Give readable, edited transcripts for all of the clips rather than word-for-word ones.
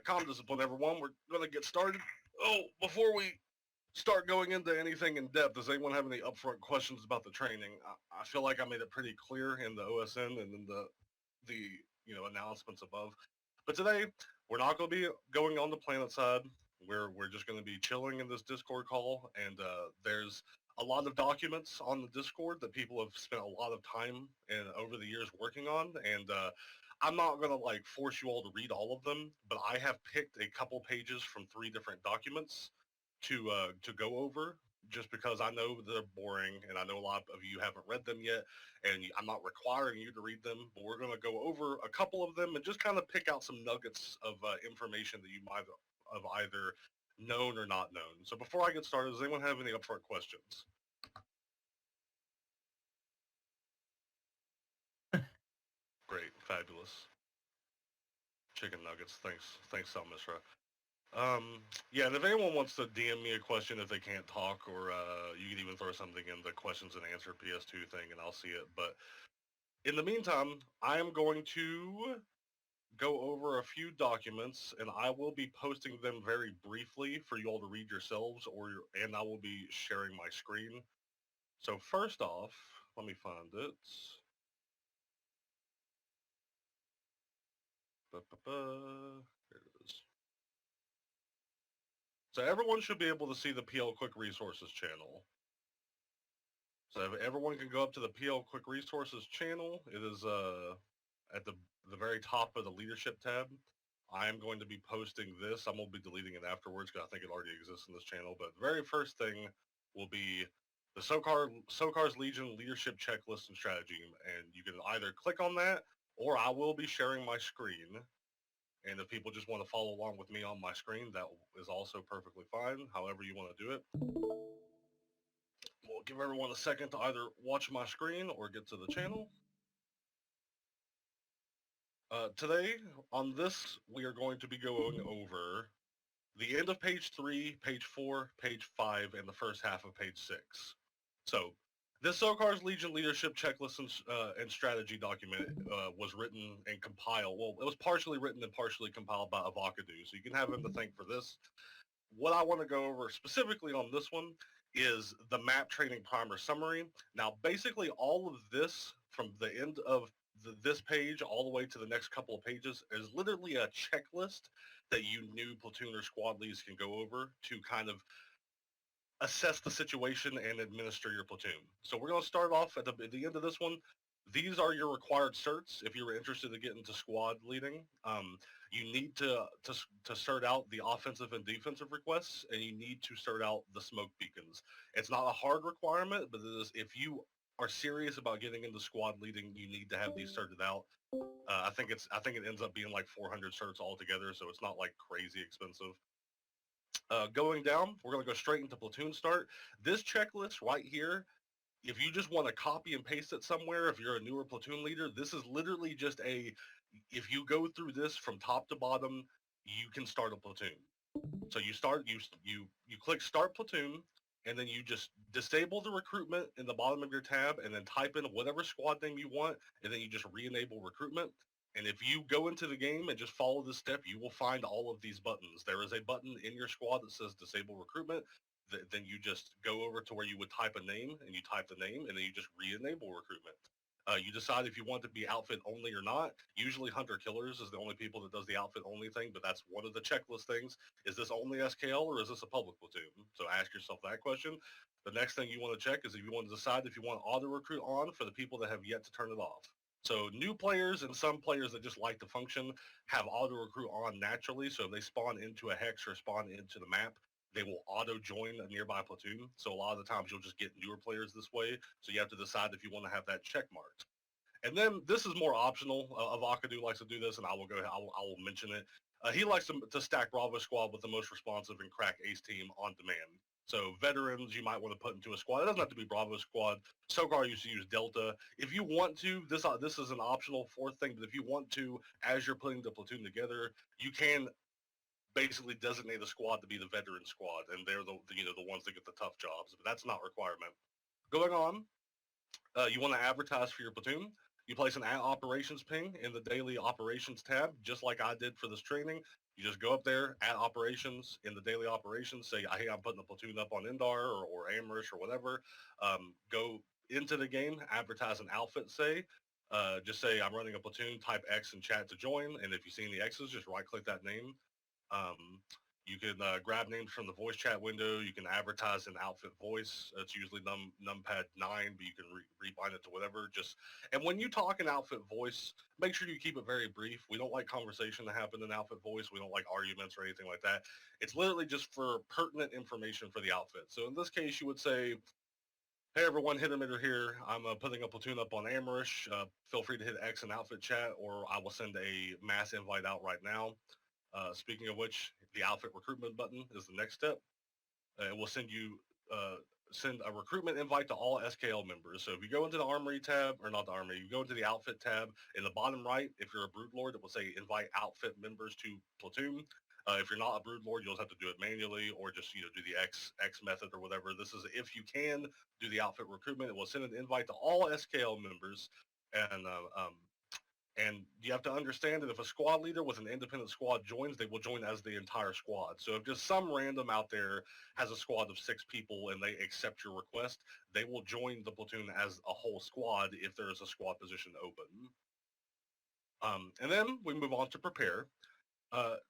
com discipline, everyone. We're going to get started. Oh, before we start going into anything in depth, does anyone have any upfront questions about the training? I feel like I made it pretty clear in the OSN and in the announcements above. But today, we're not going to be going on the planet side. We're just going to be chilling in this Discord call, and there's a lot of documents on the Discord that people have spent a lot of time and over the years working on, and I'm not going to like force you all to read all of them, but I have picked a couple pages from 3 different documents to go over, just because I know they're boring, and I know a lot of you haven't read them yet, and I'm not requiring you to read them, but we're going to go over a couple of them and just kind of pick out some nuggets of information that you might have either known or not known. So before I get started, does anyone have any upfront questions? Great, fabulous. Chicken nuggets, thanks, Sal Mishra. Yeah, and if anyone wants to DM me a question if they can't talk, or you can even throw something in the questions and answer PS2 thing and I'll see it. But in the meantime, I am going to go over a few documents, and I will be posting them very briefly for you all to read yourselves, and I will be sharing my screen. So first off, let me find it. Here it is. So everyone should be able to see the PL Quick Resources channel. So if everyone can go up to the PL Quick Resources channel, it is at the very top of the leadership tab. I am going to be posting this. I'm going to be deleting it afterwards because I think it already exists in this channel. But the very first thing will be the SOCAR's Legion leadership checklist and strategy. And you can either click on that, or I will be sharing my screen. And if people just want to follow along with me on my screen, that is also perfectly fine, however you want to do it. We'll give everyone a second to either watch my screen or get to the channel. Today, on this, we are going to be going over the end of page 3, page 4, page 5, and the first half of page 6. So, this SOCAR's Legion Leadership Checklist and Strategy document was written and compiled. Well, it was partially written and partially compiled by Avocado, so you can have him to thank for this. What I want to go over specifically on this one is the map training primer summary. Now, basically all of this from the end of this page all the way to the next couple of pages is literally a checklist that you new platoon or squad leads can go over to kind of assess the situation and administer your platoon. So we're going to start off at the end of this one. These are your required certs if you're interested to get into squad leading. You need to cert out the offensive and defensive requests, and you need to cert out the smoke beacons. It's not a hard requirement, but it is, if you are serious about getting into squad leading, you need to have these certed out. I think it ends up being like 400 certs altogether, so it's not like crazy expensive. Going down, we're going to go straight into platoon start. This checklist right here, if you just want to copy and paste it somewhere, if you're a newer platoon leader, this is literally just if you go through this from top to bottom, you can start a platoon. So you click start platoon, and then you just disable the recruitment in the bottom of your tab, and then type in whatever squad name you want, and then you just re-enable recruitment. And if you go into the game and just follow this step, you will find all of these buttons. There is a button in your squad that says disable recruitment. Then you just go over to where you would type a name, and you type the name, and then you just re-enable recruitment. You decide if you want to be outfit only or not. Usually Hunter Killers is the only people that does the outfit only thing, but that's one of the checklist things. Is this only SKL or is this a public platoon? So ask yourself that question. The next thing you want to check is if you want to decide if you want auto recruit on for the people that have yet to turn it off. So new players and some players that just like to function have auto recruit on naturally. So if they spawn into a hex or spawn into the map, they will auto join a nearby platoon. So a lot of the times you'll just get newer players this way. So you have to decide if you want to have that check marked. And then this is more optional. Avocado likes to do this, and I will mention it. He likes to stack Bravo squad with the most responsive and crack ace team on demand. So veterans you might want to put into a squad. It doesn't have to be Bravo squad. SOCAR used to use Delta. If you want to, this is an optional 4th thing, but if you want to, as you're putting the platoon together, you can basically designate a squad to be the veteran squad, and they're the ones that get the tough jobs, but that's not a requirement. Going on, you want to advertise for your platoon. You place an at operations ping in the daily operations tab, just like I did for this training. You just go up there, at operations, in the daily operations, say, hey, I'm putting a platoon up on Indar or Amrish or whatever. Go into the game, advertise an outfit, say, just say, I'm running a platoon, type X in chat to join. And if you see any X's, just right click that name. You can grab names from the voice chat window. You can advertise an outfit voice. It's usually numpad 9, but you can rebind it to whatever. And when you talk in outfit voice, make sure you keep it very brief. We don't like conversation to happen in outfit voice. We don't like arguments or anything like that. It's literally just for pertinent information for the outfit. So in this case, you would say, hey everyone, Hit Emitter here. I'm putting a platoon up on Amrish. Feel free to hit X in outfit chat, or I will send a mass invite out right now. Speaking of which, the outfit recruitment button is the next step. It will send a recruitment invite to all SKL members. So if you go into the Armory tab, or not the Armory, you go into the Outfit tab, in the bottom right, if you're a Broodlord, it will say invite outfit members to platoon. If you're not a Broodlord, you'll have to do it manually or just do the X method or whatever. This is if you can do the outfit recruitment. It will send an invite to all SKL members, and you have to understand that if a squad leader with an independent squad joins, they will join as the entire squad. So if just some random out there has a squad of 6 people and they accept your request, they will join the platoon as a whole squad if there is a squad position open. And then we move on to prepare.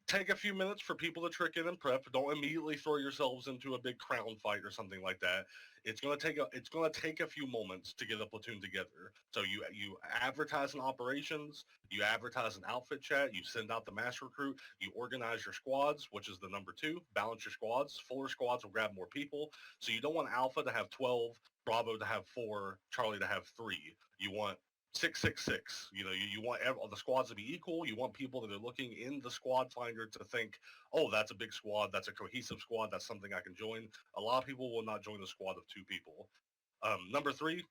Take a few minutes for people to trick in and prep. Don't immediately throw yourselves into a big crown fight or something like that. It's gonna take a few moments to get a platoon together. So you advertise in operations, you advertise an outfit chat, you send out the mass recruit, you organize your squads, which is the number 2. Balance your squads. Fuller squads will grab more people. So you don't want Alpha to have 12, Bravo to have 4, Charlie to have 3. You want 666. You want all the squads to be equal. You want people that are looking in the squad finder to think, oh, that's a big squad. That's a cohesive squad. That's something I can join. A lot of people will not join a squad of 2 people. Number 3,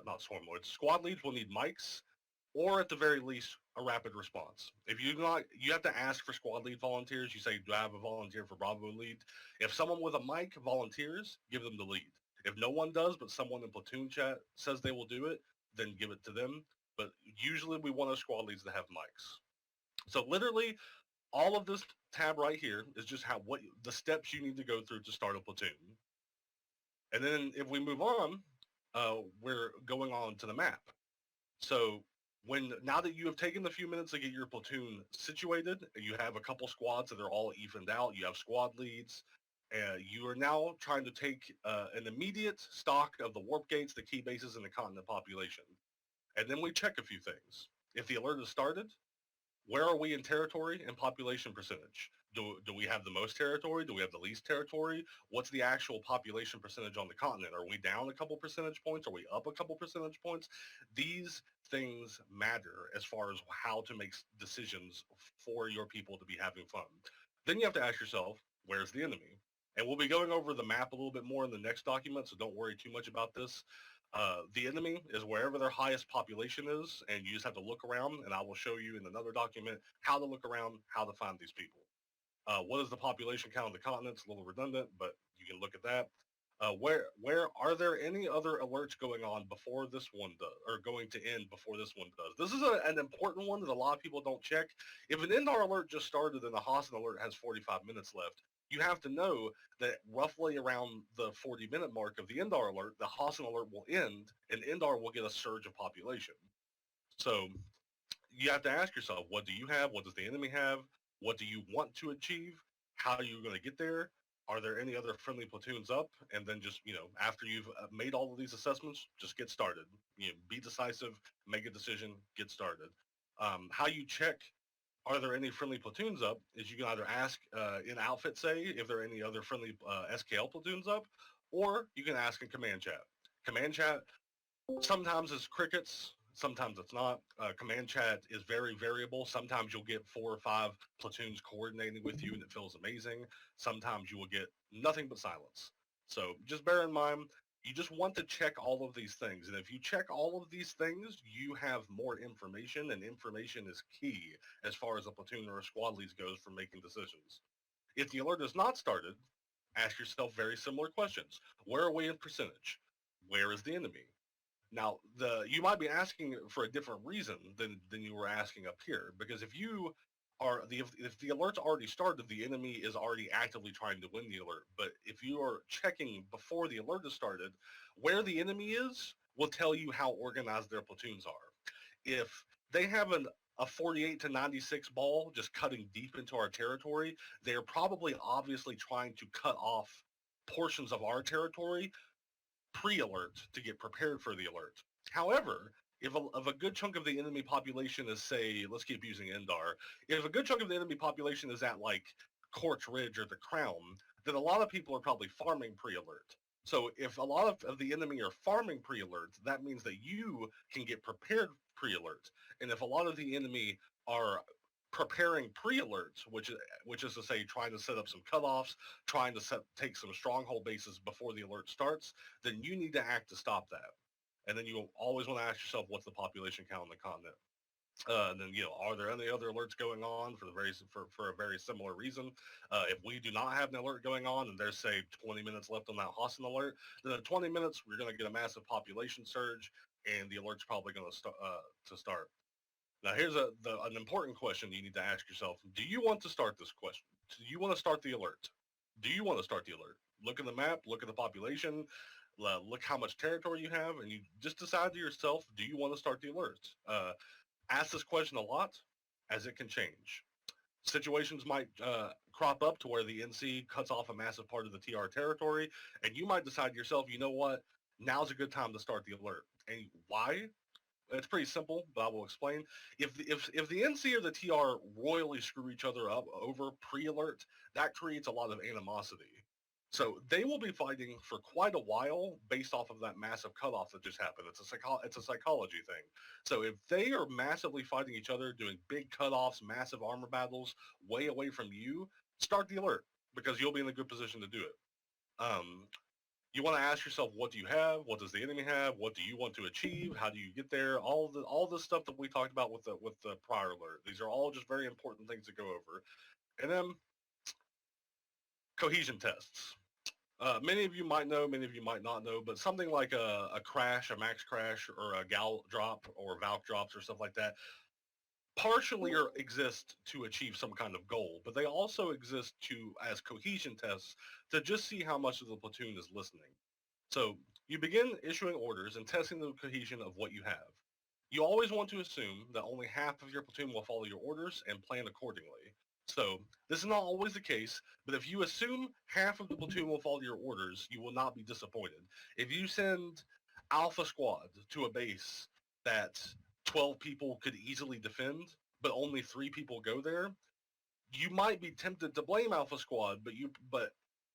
not swarm lords. Squad leads will need mics, or at the very least, a rapid response. If you have to ask for squad lead volunteers. You say, do I have a volunteer for Bravo lead? If someone with a mic volunteers, give them the lead. If no one does, but someone in platoon chat says they will do it, then give it to them. But usually we want our squad leads to have mics. So literally all of this tab right here is just what the steps you need to go through to start a platoon. And then if we move on, we're going on to the map. So now that you have taken the few minutes to get your platoon situated, you have a couple squads that are all evened out, you have squad leads, you are now trying to take an immediate stock of the warp gates, the key bases, and the continent population. And then we check a few things. If the alert has started, where are we in territory and population percentage? Do we have the most territory? Do we have the least territory? What's the actual population percentage on the continent? Are we down a couple percentage points? Are we up a couple percentage points? These things matter as far as how to make decisions for your people to be having fun. Then you have to ask yourself, where's the enemy? And we'll be going over the map a little bit more in the next document, so don't worry too much about this. The enemy is wherever their highest population is, and you just have to look around, and I will show you in another document how to look around, how to find these people. What is the population count of the continents? A little redundant, but you can look at that. Where are there any other alerts going on before this one does, or going to end before this one does? This is an important one that a lot of people don't check. If an Indar alert just started and the Hossin alert has 45 minutes left, you have to know that roughly around the 40-minute mark of the Indar alert, the Hossin alert will end, and Indar will get a surge of population. So you have to ask yourself, what do you have? What does the enemy have? What do you want to achieve? How are you going to get there? Are there any other friendly platoons up? And then just, after you've made all of these assessments, just get started. Be decisive, make a decision, get started. How you check, are there any friendly platoons up, is you can either ask in outfit, say, if there are any other friendly SKL platoons up, or you can ask in command chat. Command chat, sometimes it's crickets, sometimes it's not. Command chat is very variable. Sometimes you'll get 4 or 5 platoons coordinating with you and it feels amazing. Sometimes you will get nothing but silence. So just bear in mind, you just want to check all of these things. And if you check all of these things, you have more information, and information is key as far as a platoon or a squad leads goes for making decisions. If the alert has not started, ask yourself very similar questions. Where are we in percentage? Where is the enemy? Now, you might be asking for a different reason than you were asking up here, because if the alert's already started, the enemy is already actively trying to win the alert. But if you are checking before the alert has started, where the enemy is will tell you how organized their platoons are. If they have a 48 to 96 ball just cutting deep into our territory, they're probably obviously trying to cut off portions of our territory pre-alert to get prepared for the alert. However, if a good chunk of the enemy population is, say, let's keep using Endar, if a good chunk of the enemy population is at like Quartz Ridge or the Crown, then a lot of people are probably farming pre-alert. So if a lot of the enemy are farming pre-alert, that means that you can get prepared pre-alert. And if a lot of the enemy are preparing pre-alerts, which is to say trying to set up some cutoffs, trying to take some stronghold bases before the alert starts, then you need to act to stop that. And then you always want to ask yourself, what's the population count on the continent? And then, are there any other alerts going on for a very similar reason? If we do not have an alert going on and there's, say, 20 minutes left on that Hossin alert, then in 20 minutes, we're going to get a massive population surge and the alert's probably going to start. Now, here's an important question you need to ask yourself. Do you want to start this question? Do you want to start the alert? Do you want to start the alert? Look at the map, look at the population, look how much territory you have, and you just decide to yourself, do you want to start the alert? Ask this question a lot, as it can change. Situations might crop up to where the NC cuts off a massive part of the TR territory, and you might decide to yourself, you know what, now's a good time to start the alert. And why? It's pretty simple, but I will explain. If the NC or the TR royally screw each other up over pre-alert, that creates a lot of animosity. So they will be fighting for quite a while based off of that massive cutoff that just happened. It's a psychology thing. So if they are massively fighting each other, doing big cutoffs, massive armor battles, way away from you, start the alert because you'll be in a good position to do it. Um, you want to ask yourself, what do you have? What does the enemy have? What do you want to achieve? How do you get there? All the stuff that we talked about with the prior alert. These are all just very important things to go over. And then cohesion tests. Many of you might know, many of you might not know, but something like a crash, a max crash, or a gal drop, or Valk drops, or stuff like that, partially exist to achieve some kind of goal, but they also exist as cohesion tests to just see how much of the platoon is listening. So you begin issuing orders and testing the cohesion of what you have. You always want to assume that only half of your platoon will follow your orders and plan accordingly. So this is not always the case, but if you assume half of the platoon will follow your orders, you will not be disappointed. If you send Alpha Squad to a base that 12 people could easily defend, but only 3 people go there, you might be tempted to blame Alpha Squad, but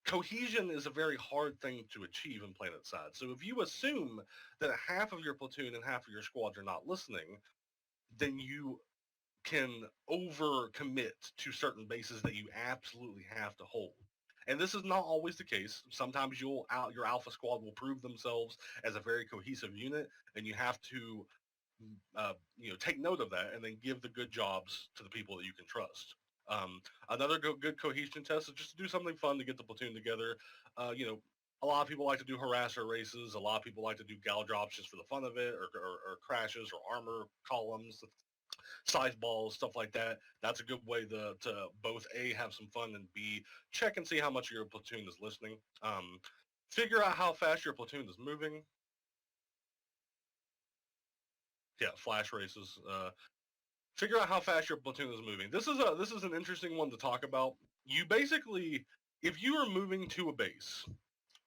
cohesion is a very hard thing to achieve in PlanetSide. So if you assume that half of your platoon and half of your squads are not listening, then you can overcommit to certain bases that you absolutely have to hold. And this is not always the case. Sometimes your Alpha Squad will prove themselves as a very cohesive unit, and you have to take note of that and then give the good jobs to the people that you can trust. Another good cohesion test is just to do something fun to get the platoon together. A lot of people like to do harasser races. A lot of people like to do gal drops just for the fun of it, or crashes, or armor columns, scythe balls, stuff like that. That's a good way to both A, have some fun, and B, check and see how much of your platoon is listening. Figure out how fast your platoon is moving. Yeah, flash races. Figure out how fast your platoon is moving. This is an interesting one to talk about. You basically, if you are moving to a base,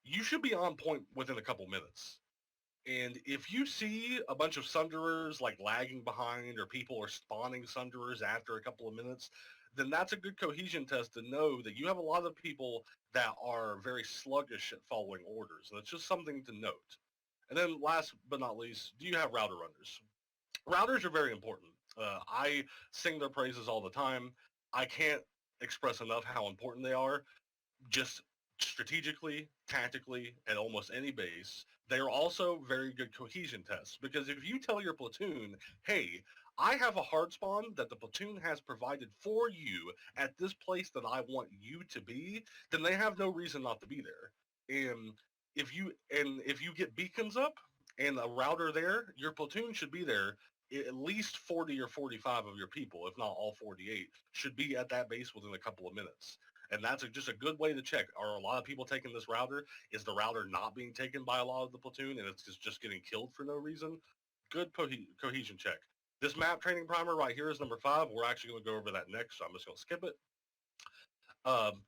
you should be on point within a couple minutes. And if you see a bunch of Sunderers like lagging behind, or people are spawning Sunderers after a couple of minutes, then that's a good cohesion test to know that you have a lot of people that are very sluggish at following orders. And it's just something to note. And then last but not least, do you have router runners? Routers are very important. I sing their praises all the time. I can't express enough how important they are. Just strategically, tactically, at almost any base. They are also very good cohesion tests, because if you tell your platoon, hey, I have a hard spawn that the platoon has provided for you at this place that I want you to be, then they have no reason not to be there. And if you get beacons up and a router there, your platoon should be there. At least 40 or 45 of your people, if not all 48, should be at that base within a couple of minutes. And that's just a good way to check. Are a lot of people taking this router? Is the router not being taken by a lot of the platoon and it's just getting killed for no reason? Good cohesion check. This map training primer right here is number 5. We're actually going to go over that next, so I'm just going to skip it.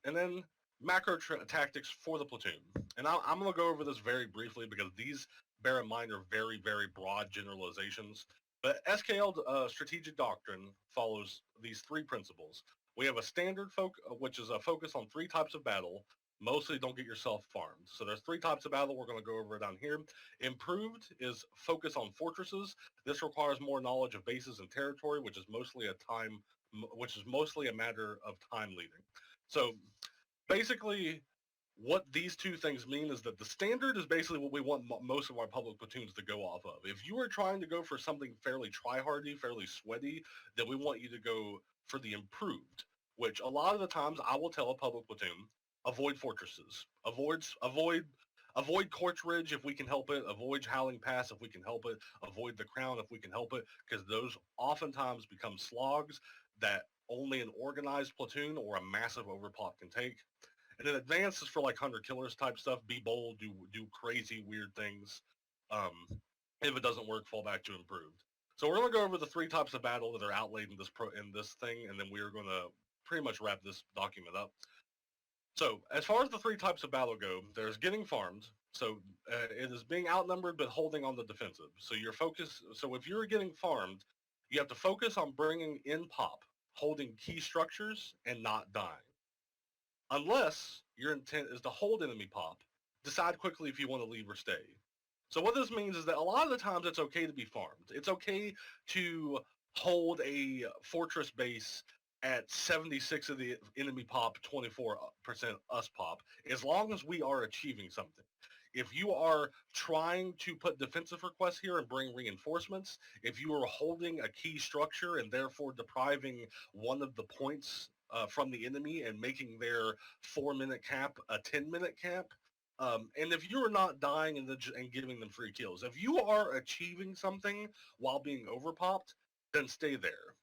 And then macro tactics for the platoon. And I'm going to go over this very briefly because these, bear in mind, are very, very broad generalizations. But SKL strategic doctrine follows these 3 principles. We have a standard which is a focus on 3 types of battle. Mostly don't get yourself farmed. So there's 3 types of battle. We're going to go over down here. Improved is focus on fortresses. This requires more knowledge of bases and territory, which is mostly a matter of time leading. So basically, what these 2 things mean is that the standard is basically what we want most of our public platoons to go off of. If you are trying to go for something fairly try-hardy, fairly sweaty, then we want you to go for the improved, which a lot of the times I will tell a public platoon, avoid fortresses, avoid Quartz Ridge if we can help it, avoid Howling Pass if we can help it, avoid the Crown if we can help it, because those oftentimes become slogs that only an organized platoon or a massive overpop can take. And then advance is for like hunter killers type stuff. Be bold, do crazy weird things. If it doesn't work, fall back to improved. So we're gonna go over the 3 types of battle that are outlaid in this thing, and then we're gonna pretty much wrap this document up. So as far as the 3 types of battle go, there's getting farmed. So it is being outnumbered but holding on the defensive. So your focus. So if you're getting farmed, you have to focus on bringing in pop, holding key structures, and not dying. Unless your intent is to hold enemy pop, decide quickly if you want to leave or stay. So what this means is that a lot of the times it's okay to be farmed. It's okay to hold a fortress base at 76 of the enemy pop, 24% us pop, as long as we are achieving something. If you are trying to put defensive requests here and bring reinforcements, if you are holding a key structure and therefore depriving one of the points from the enemy and making their 4-minute cap a 10-minute cap, and if you're not dying and giving them free kills, if you are achieving something while being overpopped, then stay there.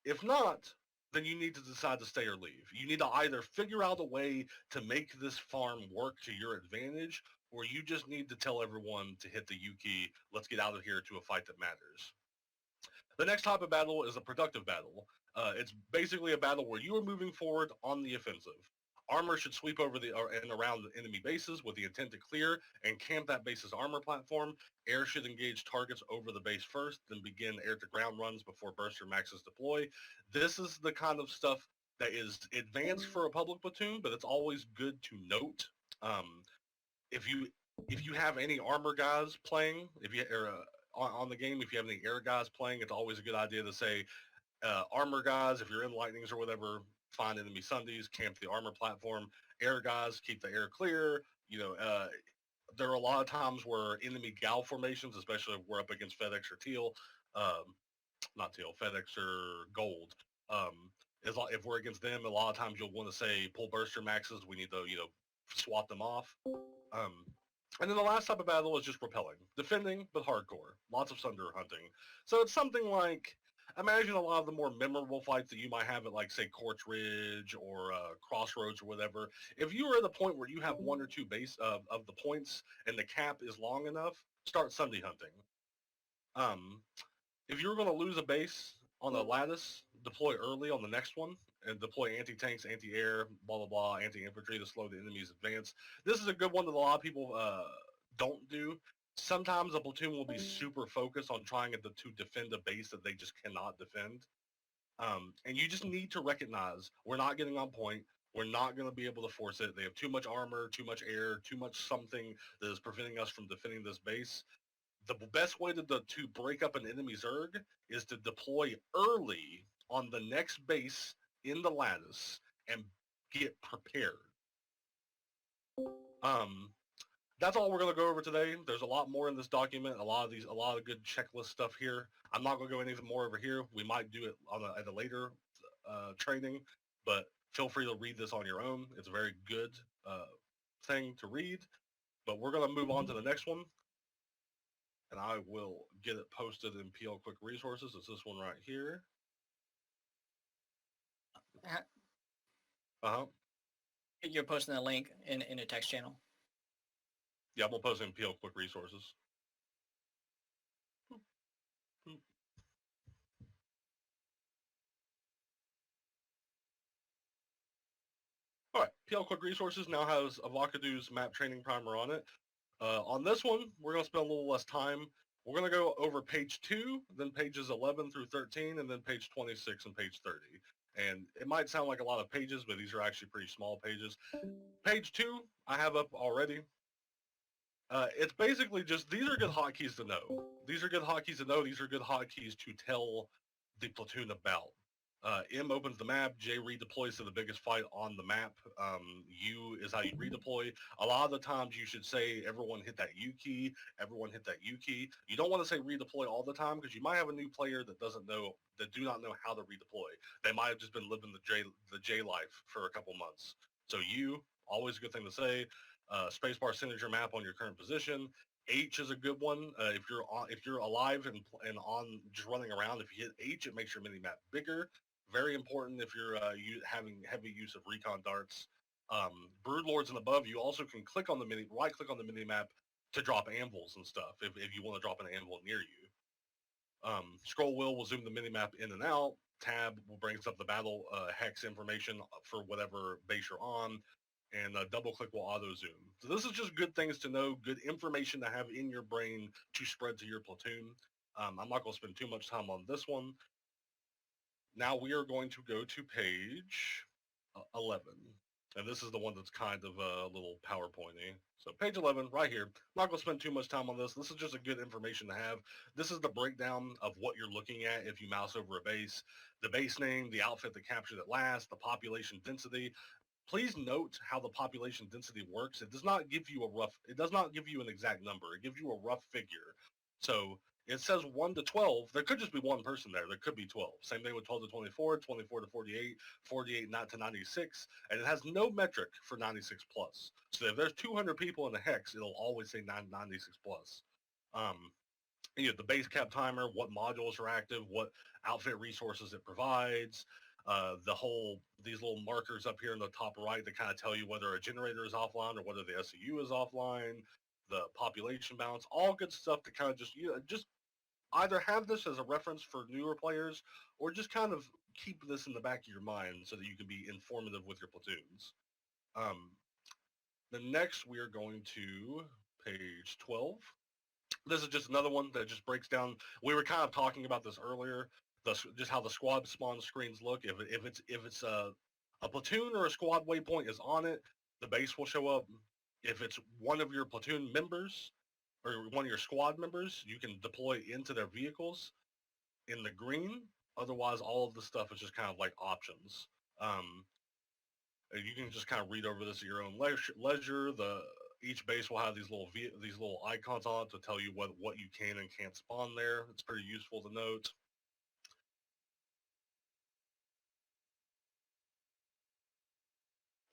If not, then you need to decide to stay or leave. You need to either figure out a way to make this farm work to your advantage, or you just need to tell everyone to hit the U key. Let's get out of here to a fight that matters. The next type of battle is a productive battle. It's basically a battle where you are moving forward on the offensive. Armor should sweep over and around the enemy bases with the intent to clear and camp that base's armor platform. Air should engage targets over the base first, then begin air-to-ground runs before burster maxes deploy. This is the kind of stuff that is advanced for a public platoon, but it's always good to note. If you have any armor guys playing, on the game, if you have any air guys playing, it's always a good idea to say, armor guys, if you're in lightnings or whatever, find enemy Sundays, camp the armor platform. Air guys, keep the air clear. There are a lot of times where enemy gal formations, especially if we're up against FedEx or Teal, not Teal, FedEx or Gold. If we're against them, a lot of times you'll want to say pull burster maxes. We need to, swap them off. And then the last type of battle is just repelling, defending, but hardcore. Lots of sunder hunting. So it's something like, imagine a lot of the more memorable fights that you might have at, like, say, Quartz Ridge or Crossroads or whatever. If you are at the point where you have 1 or 2 base of the points and the cap is long enough, start Sunday hunting. If you're going to lose a base on a lattice, deploy early on the next one and deploy anti-tanks, anti-air, blah, blah, blah, anti-infantry to slow the enemy's advance. This is a good one that a lot of people don't do. Sometimes a platoon will be super focused on trying to defend a base that they just cannot defend. And you just need to recognize we're not getting on point. We're not going to be able to force it. They have too much armor, too much air, too much something that is preventing us from defending this base. The best way to break up an enemy Zerg is to deploy early on the next base in the lattice and get prepared. That's all we're going to go over today. There's a lot more in this document, a lot of good checklist stuff here. I'm not going to go anything more over here. We might do it at a later training, but feel free to read this on your own. It's a very good thing to read. But we're going to move on to the next one. and I will get it posted in PL Quick Resources. It's this one right here. Uh-huh. You're posting the link in a text channel. Yeah, I'm gonna post it in PL Quick Resources. All right, PL Quick Resources now has Avakadu's map training primer on it. On this one, we're going to spend a little less time. We're going to go over page 2, then pages 11 through 13, and then page 26 and page 30. And it might sound like a lot of pages, but these are actually pretty small pages. Page 2, I have up already. It's basically just, these are good hotkeys to know. These are good hotkeys to know. These are good hotkeys to tell the platoon about. M opens the map. J redeploys to the biggest fight on the map. U is how you redeploy. A lot of the times you should say everyone hit that U key. Everyone hit that U key. You don't want to say redeploy all the time because you might have a new player that do not know how to redeploy. They might have just been living the J life for a couple months. So U, always a good thing to say. Spacebar centers your map on your current position. H is a good one. If you're alive and on just running around, if you hit H, it makes your mini map bigger. Very important if you're having heavy use of recon darts. Broodlords and above, you also can right click on the mini map to drop anvils and stuff if you want to drop an anvil near you. Scroll wheel will zoom the mini map in and out. Tab will bring up the battle hex information for whatever base you're on, and double click will auto zoom. So this is just good things to know, good information to have in your brain to spread to your platoon. I'm not going to spend too much time on this one. Now we are going to go to page 11. And this is the one that's kind of a little PowerPoint-y. So page 11, right here. I'm not going to spend too much time on this. This is just a good information to have. This is the breakdown of what you're looking at if you mouse over a base. The base name, the outfit that captured it last, the population density. Please note how the population density works. It does not give you an exact number. It gives you a rough figure. So it says 1 to 12. There could just be one person there. There could be 12. Same thing with 12 to 24, 24 to 48, 48 not to 96. And it has no metric for 96 plus. So if there's 200 people in the hex, it'll always say 96 plus. The base cap timer, what modules are active, what outfit resources it provides, these little markers up here in the top right that kind of tell you whether a generator is offline or whether the SCU is offline, the population balance, all good stuff to kind of just either have this as a reference for newer players or just kind of keep this in the back of your mind so that you can be informative with your platoons. The next we are going to page 12. This is just another one that just breaks down. We were kind of talking about this earlier, just how the squad spawn screens look. If it's a platoon or a squad waypoint is on it, the base will show up. If it's one of your platoon members or one of your squad members, you can deploy into their vehicles in the green. Otherwise, all of the stuff is just kind of like options. You can just kind of read over this at your own leisure. Each base will have these little icons on it to tell you what you can and can't spawn there. It's pretty useful to note.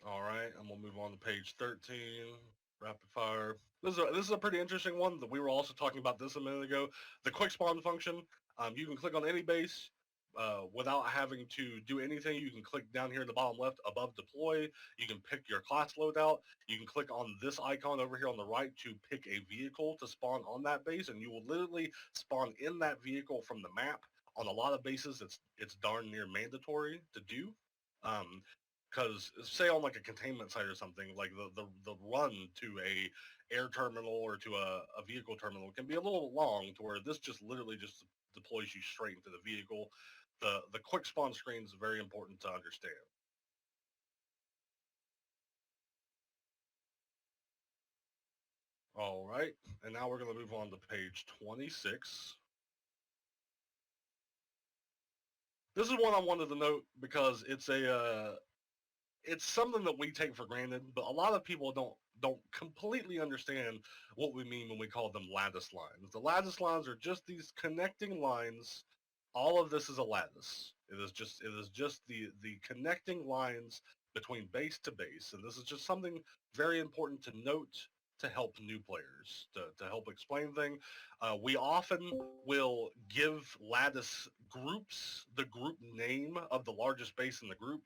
All right, I'm gonna move on to page 13. Rapid fire. This is a pretty interesting one that we were also talking about this a minute ago. The quick spawn function. You can click on any base without having to do anything. You can click down here in the bottom left above deploy. You can pick your class loadout. You can click on this icon over here on the right to pick a vehicle to spawn on that base, and you will literally spawn in that vehicle from the map. On a lot of bases, it's darn near mandatory to do. Because say on like a containment site or something, like the run to a air terminal or to a vehicle terminal can be a little long, to where this just literally just deploys you straight into the vehicle. The quick spawn screen is very important to understand. All right, and now we're going to move on to page 26. This is one I wanted to note because it's something that we take for granted, but a lot of people don't completely understand what we mean when we call them lattice lines. The lattice lines are just these connecting lines. All of this is a lattice. It is just the connecting lines between base to base, and this is just something very important to note to help new players, to help explain things. We often will give lattice groups the group name of the largest base in the group.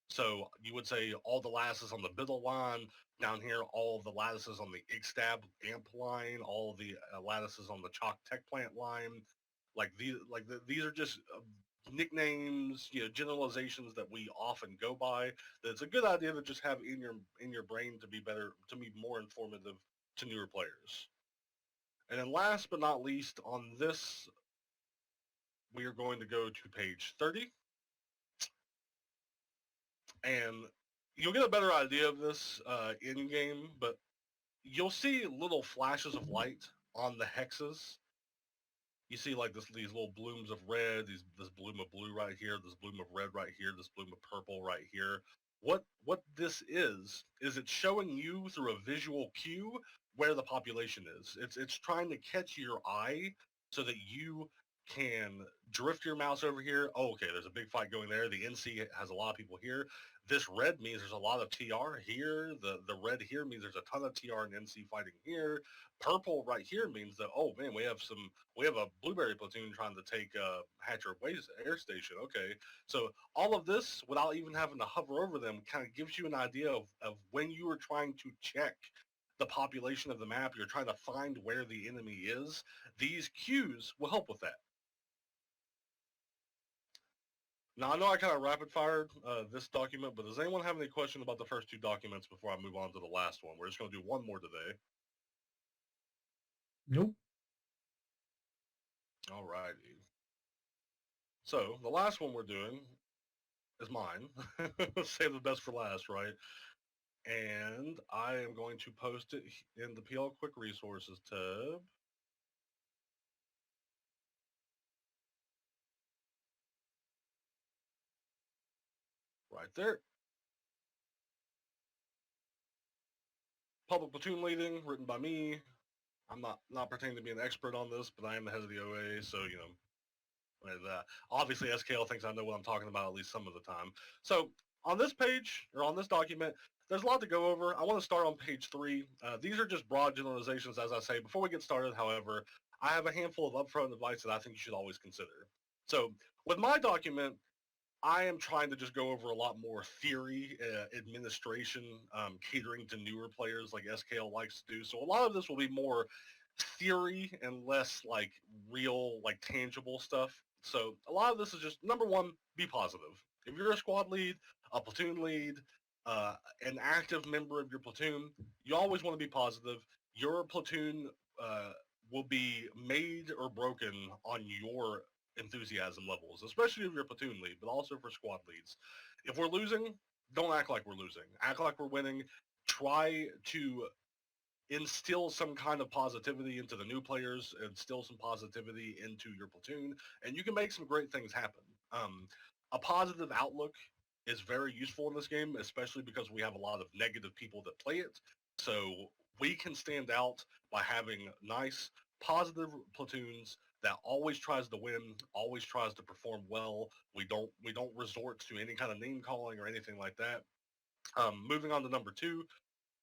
So you would say all the lattices on the middle line, down here, all of the lattices on the Ixtab amp line, all of the lattices on the Chalk Tech Plant line. These are just nicknames, generalizations that we often go by. That it's a good idea to just have in your brain to be more informative to newer players. And then last but not least, on this, we are going to go to page 30. And you'll get a better idea of this in-game, but you'll see little flashes of light on the hexes. You see like these little blooms of red, this bloom of blue right here, this bloom of red right here, this bloom of purple right here. What this is it's showing you through a visual cue where the population is. It's trying to catch your eye so that you can drift your mouse over here. Oh, okay, there's a big fight going there. The NC has a lot of people here. This red means there's a lot of TR here. The red here means there's a ton of TR and NC fighting here. Purple right here means that, oh man, we have a blueberry platoon trying to take Hatcher Air Station. Okay, so all of this, without even having to hover over them, kind of gives you an idea of when you are trying to check the population of the map, you're trying to find where the enemy is. These cues will help with that. Now, I know I kind of rapid-fired this document, but does anyone have any question about the first two documents before I move on to the last one? We're just going to do one more today. Nope. All righty. So, the last one we're doing is mine. Save the best for last, right? And I am going to post it in the PL Quick Resources tab. Right there. Public platoon leading, written by me. I'm not pretending to be an expert on this, but I am the head of the OA, so obviously SKL thinks I know what I'm talking about at least some of the time. So on this page, or on this document, there's a lot to go over. I want to start on page 3. These are just broad generalizations, as I say. Before we get started, however, I have a handful of upfront advice that I think you should always consider. So with my document, I am trying to just go over a lot more theory, administration, catering to newer players like SKL likes to do. So a lot of this will be more theory and less like real, like tangible stuff. So a lot of this is just, number one, be positive. If you're a squad lead, a platoon lead, an active member of your platoon, you always want to be positive. Your platoon will be made or broken on your enthusiasm levels, especially if you're a platoon lead, but also for squad leads. If we're losing, don't act like we're losing. Act like we're winning. Try to instill some kind of positivity into the new players, instill some positivity into your platoon, and you can make some great things happen. A positive outlook is very useful in this game, especially because we have a lot of negative people that play it. So we can stand out by having nice, positive platoons that always tries to win, always tries to perform well. We don't resort to any kind of name calling or anything like that. Moving on to number 2,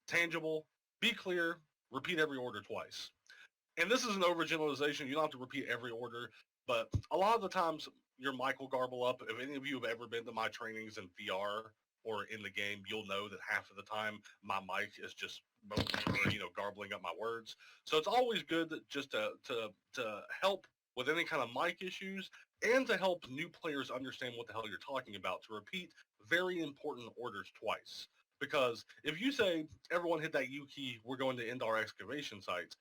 tangible, be clear, repeat every order twice. And this is an overgeneralization. You don't have to repeat every order, but a lot of the times your mic will garble up. If any of you have ever been to my trainings in VR or in the game, you'll know that half of the time my mic is just garbling up my words. So it's always good just to help with any kind of mic issues and to help new players understand what the hell you're talking about, to repeat very important orders twice. Because if you say, everyone hit that U key, we're going to end our excavation sites,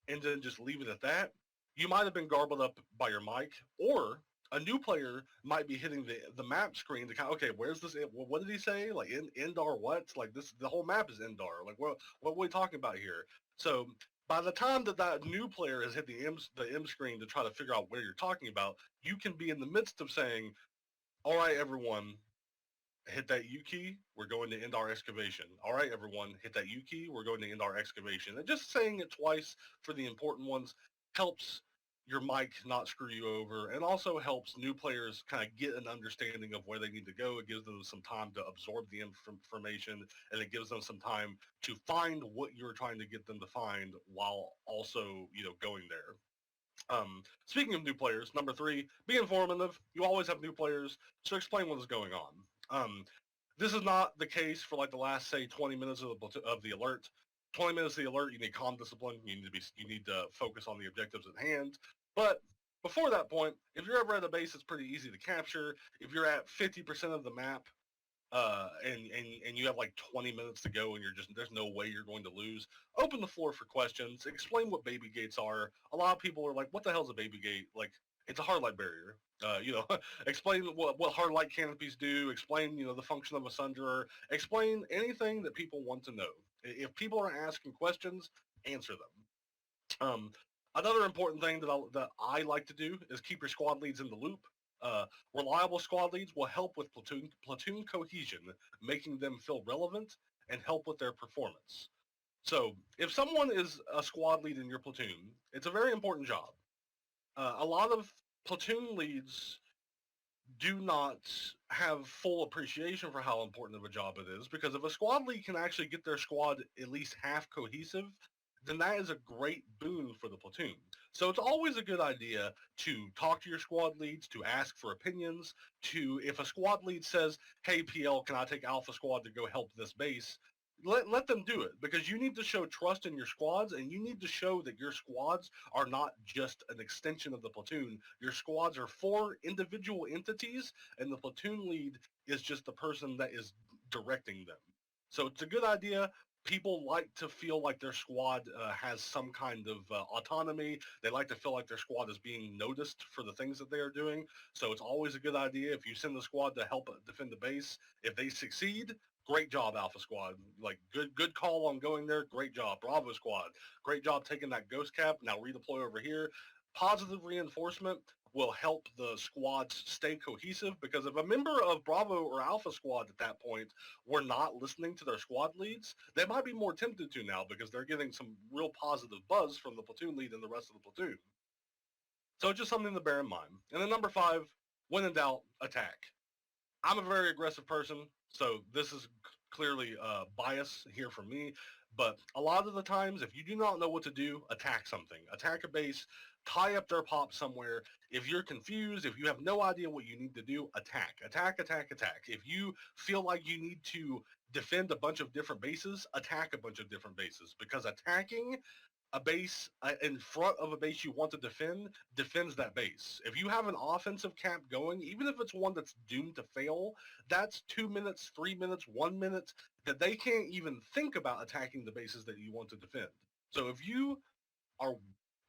and then just leave it at that, you might have been garbled up by your mic, or a new player might be hitting the map screen to kind of, okay, where's this? What did he say? Like, Endar what? Like, this, the whole map is Endar. Like, what are we talking about here? So by the time that new player has hit the M screen to try to figure out where you're talking about, you can be in the midst of saying, all right, everyone, hit that U key, we're going to end our excavation. All right, everyone, hit that U key, we're going to end our excavation. And just saying it twice for the important ones helps your mic not screw you over, and also helps new players kind of get an understanding of where they need to go. It gives them some time to absorb the information, and it gives them some time to find what you're trying to get them to find while also, going there. Speaking of new players, number 3, be informative. You always have new players, so explain what is going on. This is not the case for like the last, say, 20 minutes of the alert. 20 minutes of the alert, you need calm discipline. You need to focus on the objectives at hand. But before that point, if you're ever at a base, it's pretty easy to capture. If you're at 50% of the map, and you have like 20 minutes to go, and there's no way you're going to lose, open the floor for questions. Explain what baby gates are. A lot of people are like, what the hell is a baby gate? Like, it's a hard light barrier. Explain what hard light canopies do. Explain, the function of a sunderer. Explain anything that people want to know. If people are asking questions, answer them. Another important thing that I like to do is keep your squad leads in the loop. Reliable squad leads will help with platoon cohesion, making them feel relevant and help with their performance. So if someone is a squad lead in your platoon, it's a very important job. A lot of platoon leads do not have full appreciation for how important of a job it is, because if a squad lead can actually get their squad at least half cohesive, then that is a great boon for the platoon. So it's always a good idea to talk to your squad leads, to ask for opinions, if a squad lead says, hey, PL, can I take Alpha Squad to go help this base? Let them do it, because you need to show trust in your squads, and you need to show that your squads are not just an extension of the platoon. Your squads are 4 individual entities, and the platoon lead is just the person that is directing them. So it's a good idea. People like to feel like their squad has some kind of autonomy. They like to feel like their squad is being noticed for the things that they are doing. So it's always a good idea if you send the squad to help defend the base. If they succeed, great job, Alpha Squad. Like, good call on going there. Great job. Bravo Squad. Great job taking that ghost cap. Now redeploy over here. Positive reinforcement will help the squads stay cohesive, because if a member of Bravo or Alpha Squad at that point were not listening to their squad leads, they might be more tempted to now, because they're getting some real positive buzz from the platoon lead and the rest of the platoon. So it's just something to bear in mind. And then number 5, when in doubt, attack. I'm a very aggressive person, so this is clearly bias here for me. But a lot of the times, if you do not know what to do, attack something. Attack a base, tie up their pop somewhere. If you're confused, if you have no idea what you need to do, attack. Attack, attack, attack. If you feel like you need to defend a bunch of different bases, attack a bunch of different bases. Because attacking a base in front of a base you want to defend defends that base. If you have an offensive cap going, even if it's one that's doomed to fail, that's 2 minutes, 3 minutes, 1 minute that they can't even think about attacking the bases that you want to defend. So if you are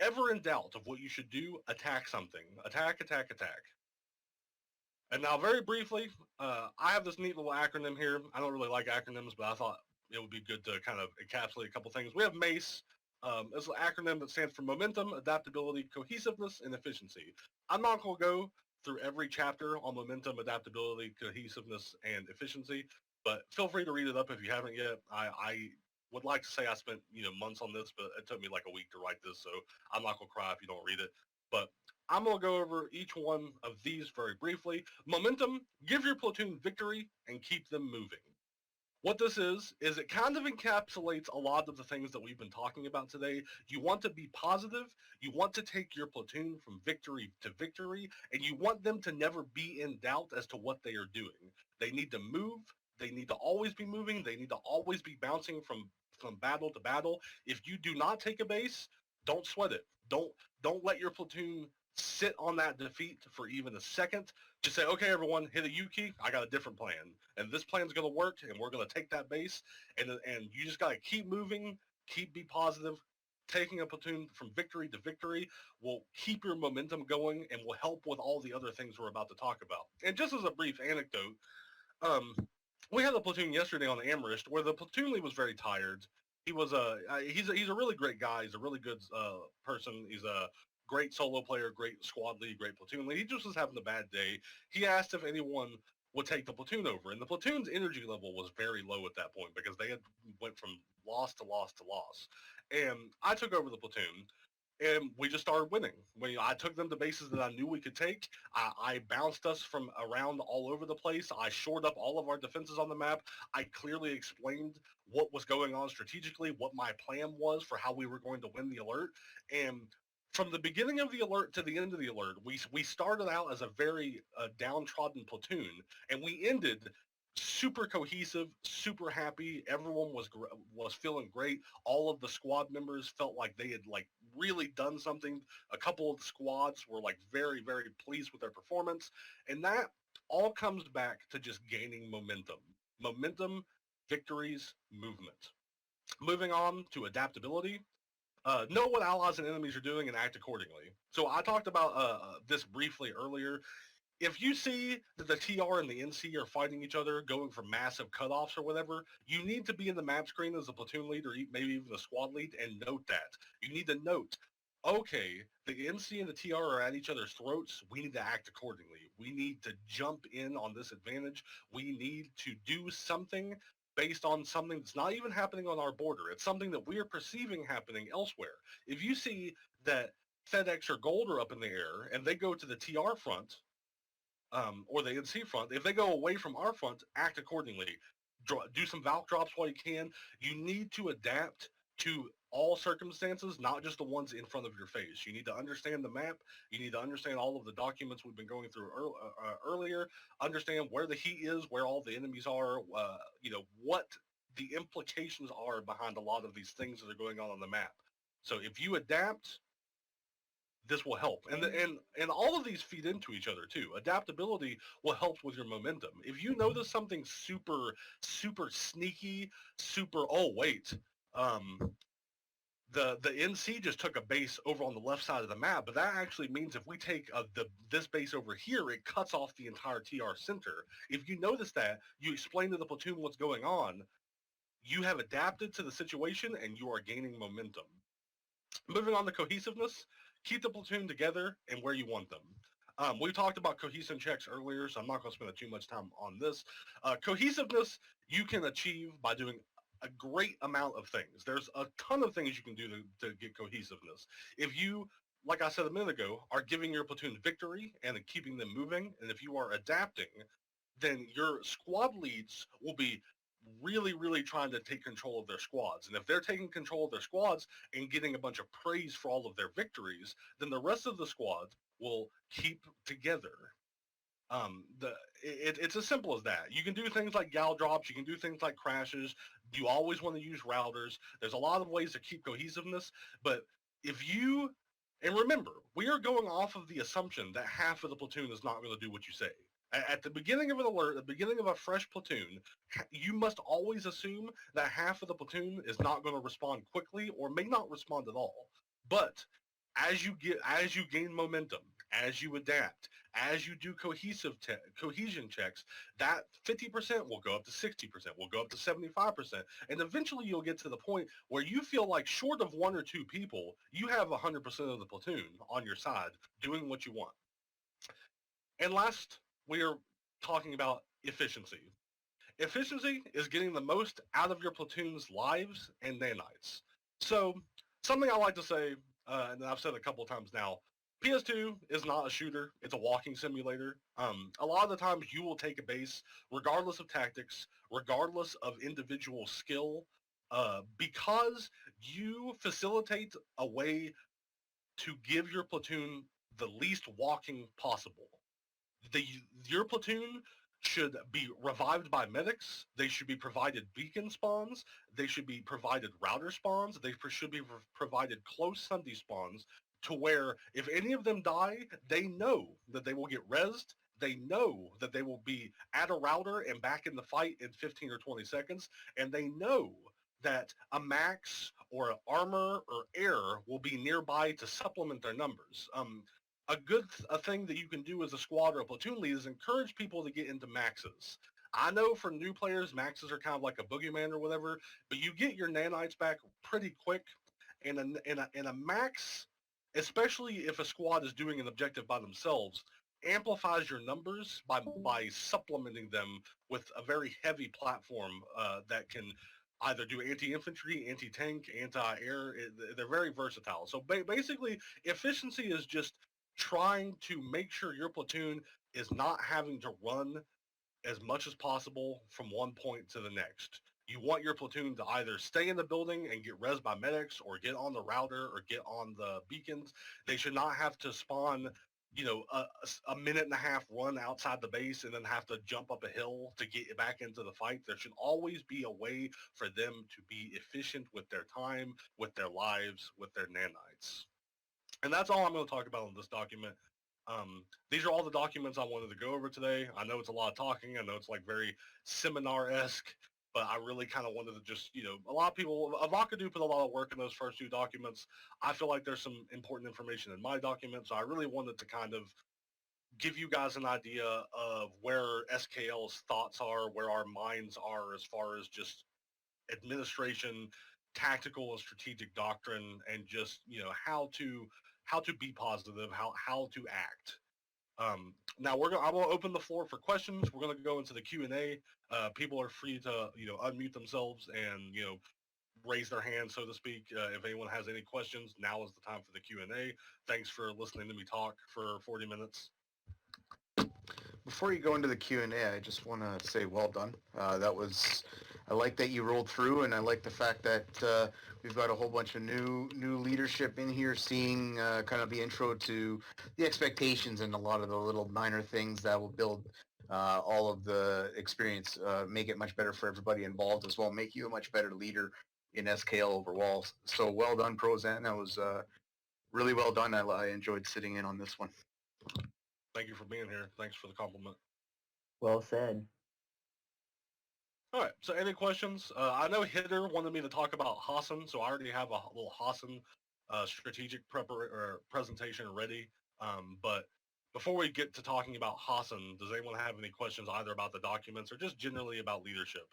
ever in doubt of what you should do, attack something. Attack, attack, attack. And now, very briefly, I have this neat little acronym here. I don't really like acronyms, but I thought it would be good to kind of encapsulate a couple things. We have MACE. It's an acronym that stands for Momentum, Adaptability, Cohesiveness, and Efficiency. I'm not going to go through every chapter on momentum, adaptability, cohesiveness, and efficiency, but feel free to read it up if you haven't yet. I would like to say I spent months on this, but it took me like a week to write this, so I'm not going to cry if you don't read it. But I'm going to go over each one of these very briefly. Momentum, give your platoon victory and keep them moving. What this is it kind of encapsulates a lot of the things that we've been talking about today. You want to be positive, you want to take your platoon from victory to victory, and you want them to never be in doubt as to what they are doing. They need to move, they need to always be moving, they need to always be bouncing from battle to battle. If you do not take a base, don't sweat it. Don't let your platoon sit on that defeat for even a second. Just say, okay, everyone, hit a U key. I got a different plan, and this plan's going to work, and we're going to take that base, and you just got to keep moving, be positive. Taking a platoon from victory to victory will keep your momentum going and will help with all the other things we're about to talk about. And just as a brief anecdote, we had a platoon yesterday on the Amherst where the platoon lead was very tired. He's a really great guy. He's a really good person. He's a great solo player, great squad lead, great platoon lead. He just was having a bad day. He asked if anyone would take the platoon over, and the platoon's energy level was very low at that point because they had went from loss to loss to loss. And I took over the platoon, and we just started winning. I took them to bases that I knew we could take. I bounced us from around all over the place. I shored up all of our defenses on the map. I clearly explained what was going on strategically, what my plan was for how we were going to win the alert. And from the beginning of the alert to the end of the alert, we started out as a very downtrodden platoon, and we ended super cohesive, super happy. Everyone was feeling great. All of the squad members felt like they had like really done something. A couple of the squads were like very, very pleased with their performance, and that all comes back to just gaining momentum, victories, movement. Moving on to adaptability. Know what allies and enemies are doing and act accordingly. So I talked about this briefly earlier. If you see that the TR and the NC are fighting each other, going for massive cutoffs or whatever, you need to be in the map screen as a platoon lead or maybe even a squad lead and note that. You need to note, okay, the NC and the TR are at each other's throats. We need to act accordingly. We need to jump in on this advantage. We need to do something based on something that's not even happening on our border. It's something that we are perceiving happening elsewhere. If you see that FedEx or Gold are up in the air and they go to the TR front, or the NC front, if they go away from our front, act accordingly. Do some Valk drops while you can. You need to adapt to all circumstances, not just the ones in front of your face. You need to understand the map. You need to understand all of the documents we've been going through earlier. Understand where the heat is, where all the enemies are, what the implications are behind a lot of these things that are going on the map. So if you adapt, this will help. And all of these feed into each other too. Adaptability will help with your momentum. If you notice something super, super sneaky, super, oh wait, the NC just took a base over on the left side of the map, but that actually means if we take this base over here, it cuts off the entire TR center. If you notice that, you explain to the platoon what's going on, you have adapted to the situation and you are gaining momentum. Moving on to cohesiveness, keep the platoon together and where you want them. We talked about cohesion checks earlier, so I'm not going to spend too much time on this. Cohesiveness you can achieve by doing a great amount of things. There's a ton of things you can do to get cohesiveness. If you, like I said a minute ago, are giving your platoon victory and keeping them moving, and if you are adapting, then your squad leads will be really, really trying to take control of their squads. And if they're taking control of their squads and getting a bunch of praise for all of their victories, then the rest of the squad will keep together. It's as simple as that. You can do things like gal drops. You can do things like crashes. You always want to use routers. There's a lot of ways to keep cohesiveness. But if you, and remember, we are going off of the assumption that half of the platoon is not going to do what you say. At the beginning of an alert, at the beginning of a fresh platoon, you must always assume that half of the platoon is not going to respond quickly or may not respond at all. But as you gain momentum, as you adapt, as you do cohesion checks, that 50% will go up to 60%, will go up to 75%, and eventually you'll get to the point where you feel like short of one or two people, you have 100% of the platoon on your side doing what you want. And last, we are talking about efficiency. Efficiency is getting the most out of your platoon's lives and nanites. So something I like to say, and I've said a couple of times now, PS2 is not a shooter. It's a walking simulator. A lot of the times you will take a base, regardless of tactics, regardless of individual skill, because you facilitate a way to give your platoon the least walking possible. Your platoon should be revived by medics. They should be provided beacon spawns. They should be provided router spawns. They should be provided close Sunday spawns to where if any of them die, they know that they will get rezzed. They know that they will be at a router and back in the fight in 15 or 20 seconds. And they know that a max or armor or air will be nearby to supplement their numbers. A thing that you can do as a squad or a platoon lead is encourage people to get into maxes. I know for new players, maxes are kind of like a boogeyman or whatever, but you get your nanites back pretty quick. And a max, especially if a squad is doing an objective by themselves, amplifies your numbers by supplementing them with a very heavy platform that can either do anti-infantry, anti-tank, anti-air. They're very versatile. So basically, efficiency is just trying to make sure your platoon is not having to run as much as possible from one point to the next. You want your platoon to either stay in the building and get res by medics or get on the router or get on the beacons. They should not have to spawn, a minute and a half run outside the base and then have to jump up a hill to get back into the fight. There should always be a way for them to be efficient with their time, with their lives, with their nanites. And that's all I'm going to talk about in this document. These are all the documents I wanted to go over today. I know it's a lot of talking. I know it's like very seminar-esque, but I really kind of wanted to just, a lot of people, Avocado put a lot of work in those first two documents. I feel like there's some important information in my document, so I really wanted to kind of give you guys an idea of where SKL's thoughts are, where our minds are as far as just administration, tactical and strategic doctrine, and just how to be positive, how to act. Now I will open the floor for questions. We're going to go into the Q&A. People are free to unmute themselves and raise their hand, so to speak. If anyone has any questions, now is the time for the Q&A. Thanks for listening to me talk for 40 minutes. Before you go into the Q&A, I just want to say well done. I like that you rolled through, and I like the fact that we've got a whole bunch of new leadership in here, seeing kind of the intro to the expectations and a lot of the little minor things that will build all of the experience, make it much better for everybody involved as well, make you a much better leader in SKL overall. So well done, Prozan. That was really well done. I enjoyed sitting in on this one. Thank you for being here. Thanks for the compliment. Well said. All right, so any questions? I know Hitter wanted me to talk about Hossin, so I already have a little Hossin strategic presentation ready. But before we get to talking about Hossin, does anyone have any questions either about the documents or just generally about leadership?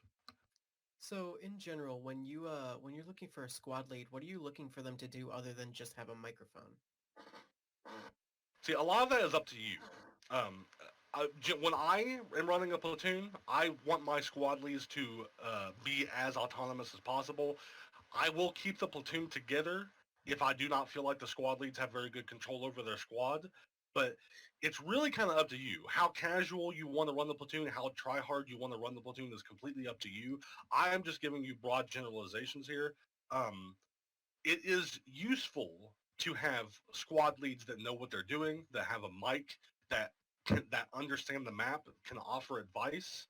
So in general, when you're looking for a squad lead, what are you looking for them to do other than just have a microphone? See, a lot of that is up to you. When I am running a platoon, I want my squad leads to be as autonomous as possible. I will keep the platoon together if I do not feel like the squad leads have very good control over their squad. But it's really kind of up to you. How casual you want to run the platoon, how try-hard you want to run the platoon is completely up to you. I am just giving you broad generalizations here. It is useful to have squad leads that know what they're doing, that have a mic, that understand the map, can offer advice.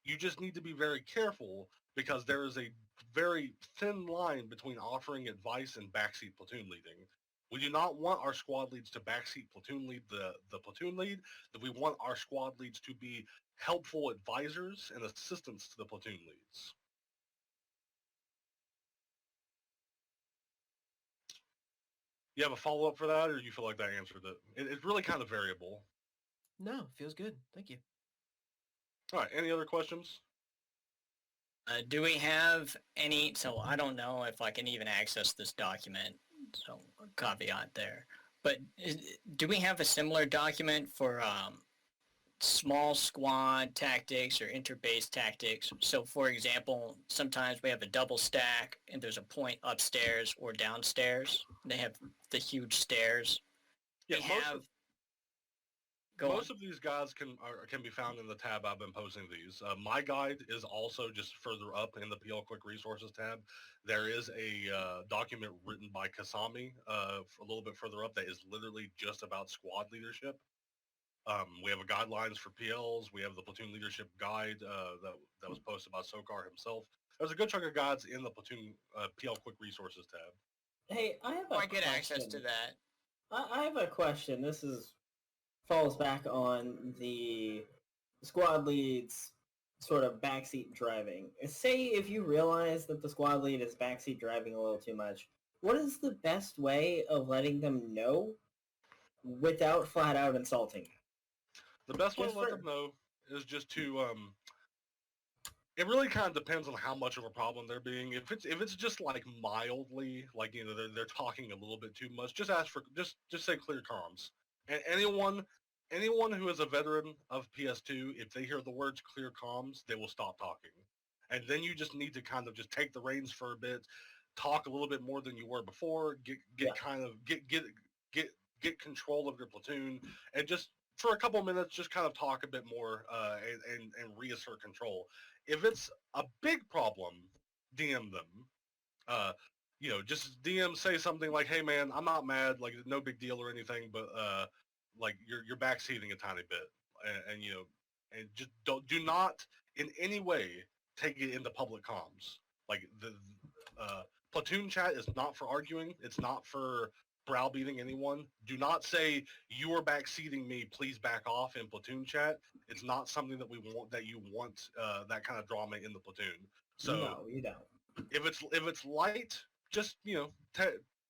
You just need to be very careful because there is a very thin line between offering advice and backseat platoon leading. We do not want our squad leads to backseat platoon lead the platoon lead. We want our squad leads to be helpful advisors and assistants to the platoon leads. You have a follow-up for that, or you feel like that answered it? It's really kind of variable. No, feels good. Thank you. All right, any other questions? Do we have any, so I don't know if I can even access this document, so caveat there. But do we have a similar document for small squad tactics or interbase tactics? So for example, sometimes we have a double stack and there's a point upstairs or downstairs. They have the huge stairs. Yeah, Go most on. of these guides can be found in the tab I've been posting these. My guide is also just further up in the PL Quick Resources tab. There is a document written by Kasami a little bit further up that is literally just about squad leadership. We have a guidelines for PLs. We have the platoon leadership guide that was posted by Sokar himself. There's a good chunk of guides in the platoon PL Quick Resources tab. Hey, I have a I get question. access to that. I have a question. This falls back on the squad lead's sort of backseat driving. Say if you realize that the squad lead is backseat driving a little too much, what is the best way of letting them know without flat out insulting? The best way to let them know is just to it really kind of depends on how much of a problem they're being. If it's just like mildly, like they're talking a little bit too much, just ask for just say clear comms. And anyone who is a veteran of PS2, if they hear the words clear comms, they will stop talking. and then you just need to kind of just take the reins for a bit, talk a little bit more than you were before, get control of your platoon, and just for a couple minutes, just kind of talk a bit more and reassert control. If it's a big problem, DM them. Just DM, say something like, "Hey man, I'm not mad, like no big deal or anything, but like you're backseating a tiny bit, and just do not in any way take it into public comms. Like the platoon chat is not for arguing. It's not for browbeating anyone. Do not say you are backseating me. Please back off in platoon chat. It's not something that we want. That you want that kind of drama in the platoon. So No, you don't. if it's light, just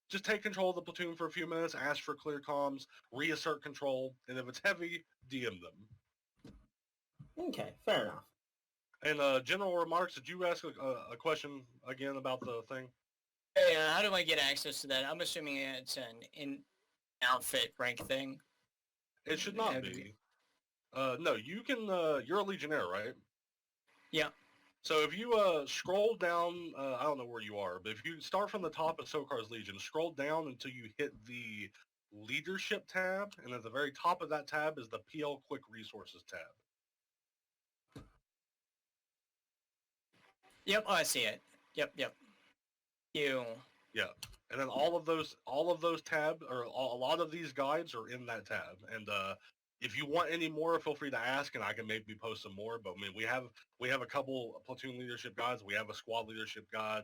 just take control of the platoon for a few minutes. Ask for clear comms. Reassert control. And if it's heavy, DM them. Okay, fair enough. And general remarks. Did you ask a question again about the thing? Hey, how do I get access to that? I'm assuming it's an in-outfit rank thing. It should not be. No, you can. You're a legionnaire, right? Yeah. So if you scroll down, I don't know where you are, but if you start from the top of Sokar's Legion, scroll down until you hit the Leadership tab, and at the very top of that tab is the PL Quick Resources tab. Yep, I see it. Yep. You. Yeah, and then all of those tabs, or a lot of these guides are in that tab. And if you want any more, feel free to ask, and I can maybe post some more. But I mean, we have a couple platoon leadership guides. We have a squad leadership guide.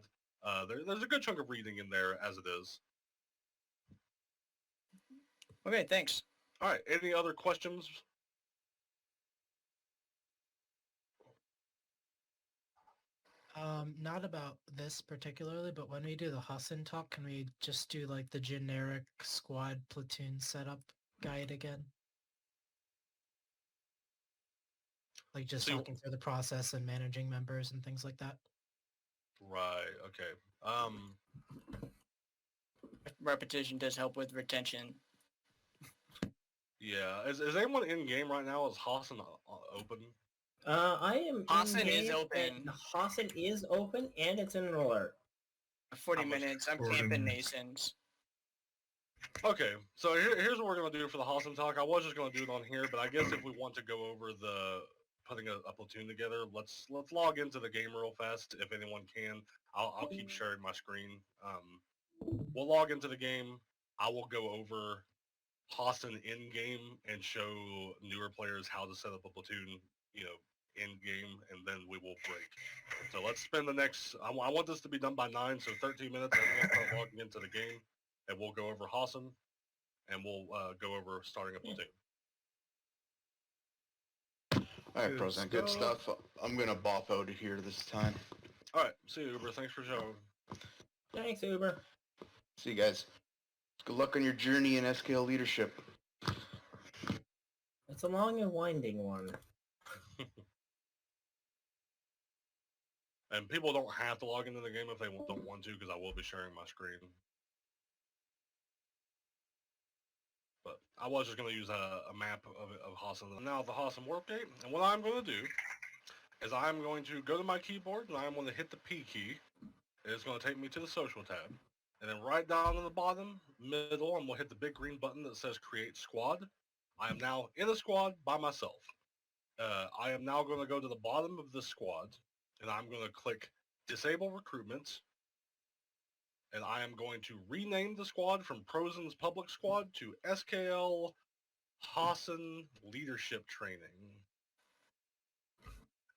There's a good chunk of reading in there as it is. Okay, thanks. All right. Any other questions? Not about this particularly, but when we do the Hossin talk, can we just do like the generic squad platoon setup guide again? Like just So talking through the process and managing members and things like that. Right. Okay. Repetition does help with retention. Yeah. Is anyone in game right now? Is Hossin open? I am. Hossin is in-game, open. and Hossin is open, and it's in an alert. 40 How much? minutes. I'm 40 camping minutes. Nasons. Okay, so here's what we're gonna do for the Hossin talk. I was just gonna do it on here, but I guess if we want to go over the putting a platoon together, let's log into the game real fast if anyone can. I'll keep sharing my screen. We'll log into the game. I will go over Hossin in game and show newer players how to set up a platoon, in game, and then we will break. So let's spend the next. I want this to be done by 9, so 13 minutes. Everyone start logging into the game, and we'll go over Hossin, and we'll go over starting a platoon. All right, Good Prozan, good stuff. stuff. I'm gonna bop out of here this time. All right, see you, Uber. Thanks for showing. Thanks, Uber. See you guys. Good luck on your journey in SKL leadership. It's a long and winding one. And people don't have to log into the game if they don't want to, because I will be sharing my screen. But I was just going to use a map of Hossin. Now the Hossin warp gate. And what I'm going to do is I'm going to go to my keyboard and I'm going to hit the P key. It's going to take me to the social tab. And then right down in the bottom, middle, I'm going to hit the big green button that says create squad. I am now in a squad by myself. I am now going to go to the bottom of the squad and I'm going to click disable recruitment. And I am going to rename the squad from Prozan's public squad to SKL Hossin Leadership Training.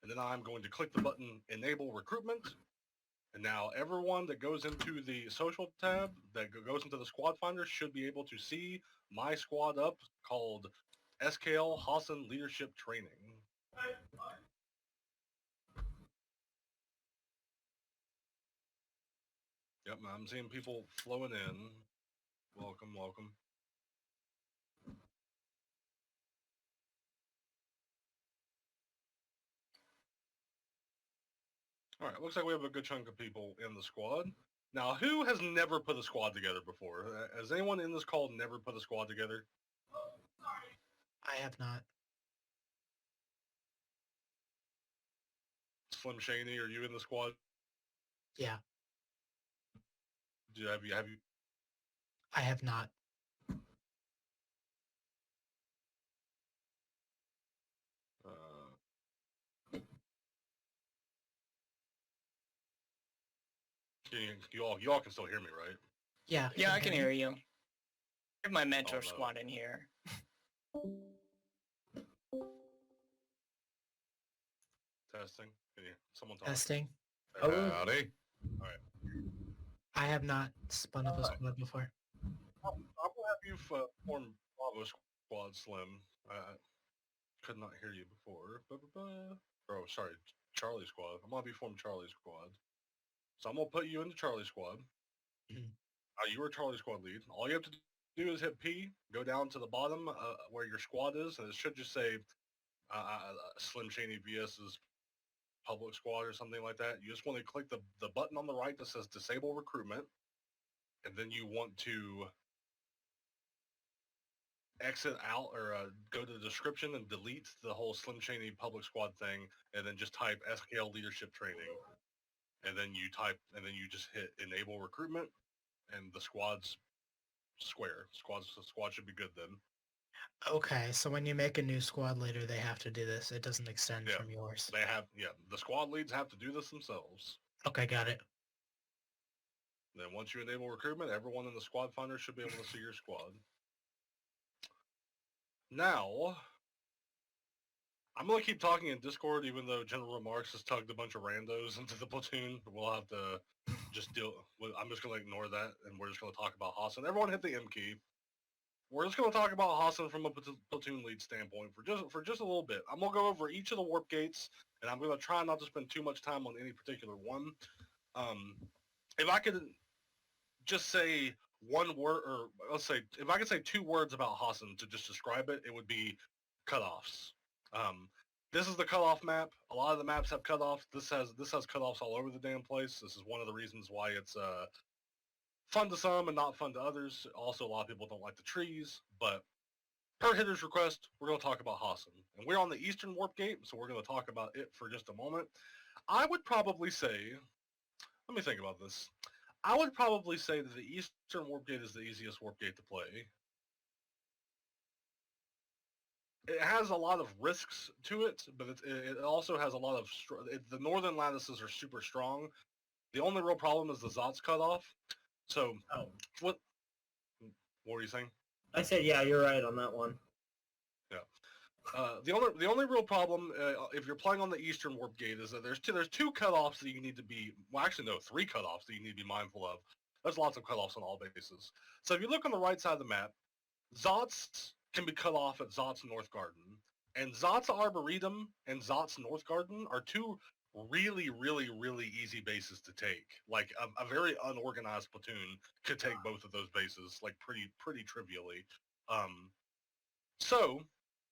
And then I'm going to click the button enable recruitment. And now everyone that goes into the social tab, that goes into the squad finder, should be able to see my squad up called SKL Hossin Leadership Training. Yep, I'm seeing people flowing in. Welcome, welcome. All right, looks like we have a good chunk of people in the squad. Now, who has never put a squad together before? Has anyone in this call never put a squad together? I have not. Slim Shady, are you in the squad? Yeah, Have you I have not. you all can still hear me, right? Yeah. Yeah, I can hear you. I have my mentor no. squad in here. Testing. Can you, someone talk? Testing. Hello? Howdy. I have not spun up a Alright. squad before. I'm gonna have you form Bravo Squad, Slim. I could not hear you before. Oh, sorry, Charlie Squad. I'm gonna be formed Charlie Squad. So I'm gonna put you into Charlie Squad. Mhm. You are Charlie Squad lead. All you have to do is hit P, go down to the bottom where your squad is, and it should just say Slim Shady VS's public squad or something like that. You just want to click the button on the right that says Disable Recruitment, and then you want to exit out or go to the description and delete the whole Slim Shady public squad thing, and then just type SKL leadership training, and then you just hit enable recruitment, and the squad's square. Squad should be good then. Okay, so when you make a new squad leader, they have to do this. It doesn't extend Yeah. from yours. They have the squad leads have to do this themselves. Okay, got it. Then once you enable recruitment, everyone in the squad finder should be able to see your squad. Now, I'm going to keep talking in Discord, even though General Remarks has tugged a bunch of randos into the platoon. We'll have to just I'm just going to ignore that, and we're just going to talk about Hossin. Everyone hit the M key. We're just going to talk about Hossin from a platoon lead standpoint for just a little bit. I'm going to go over each of the warp gates, and I'm going to try not to spend too much time on any particular one. If I could just say one word, or let's say, if I could say 2 words about Hossin to just describe it, it would be cutoffs. This is the cutoff map. A lot of the maps have cutoffs. This has cutoffs all over the damn place. This is one of the reasons why it's fun to some and not fun to others. Also, a lot of people don't like the trees, but per hitter's request, we're going to talk about Hossin. And we're on the Eastern Warp Gate, so we're going to talk about it for just a moment. I would probably say, let me think about this. I would probably say that the Eastern Warp Gate is the easiest Warp Gate to play. It has a lot of risks to it, but it also has a lot of... the northern lattices are super strong. The only real problem is the Zot's cutoff. So, what were you saying? I said, yeah, you're right on that one. The only real problem if you're playing on the Eastern Warp Gate is that there's two cutoffs that you need to be... Well, actually, no, 3 cutoffs that you need to be mindful of. There's lots of cutoffs on all bases. So if you look on the right side of the map, Zots can be cut off at Zot's North Garden. And Zot's Arboretum and Zot's North Garden are 2 really, really, really easy bases to take. Like, a very unorganized platoon could take both of those bases, like, pretty trivially. So,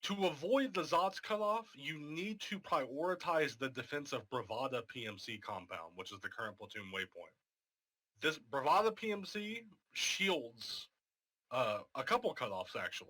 to avoid the Zot's cutoff, you need to prioritize the defense of Bravada PMC compound, which is the current platoon waypoint. This Bravada PMC shields a couple cutoffs, actually.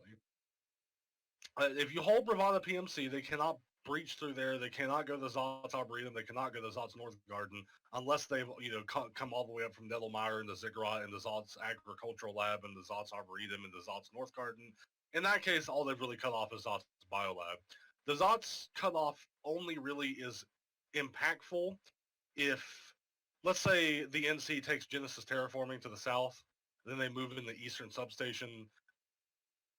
If you hold Bravada PMC, they cannot breach through there. They cannot go to Zot's Arboretum. They cannot go to Zot's North Garden unless they've come all the way up from Nettlemire and the Ziggurat and the Zot's Agricultural Lab and the Zot's Arboretum and the Zot's North Garden. In that case, all they've really cut off is Zot's Biolab. The Zot's cutoff only really is impactful if, let's say, the NC takes Genesis Terraforming to the south, then they move in the Eastern Substation,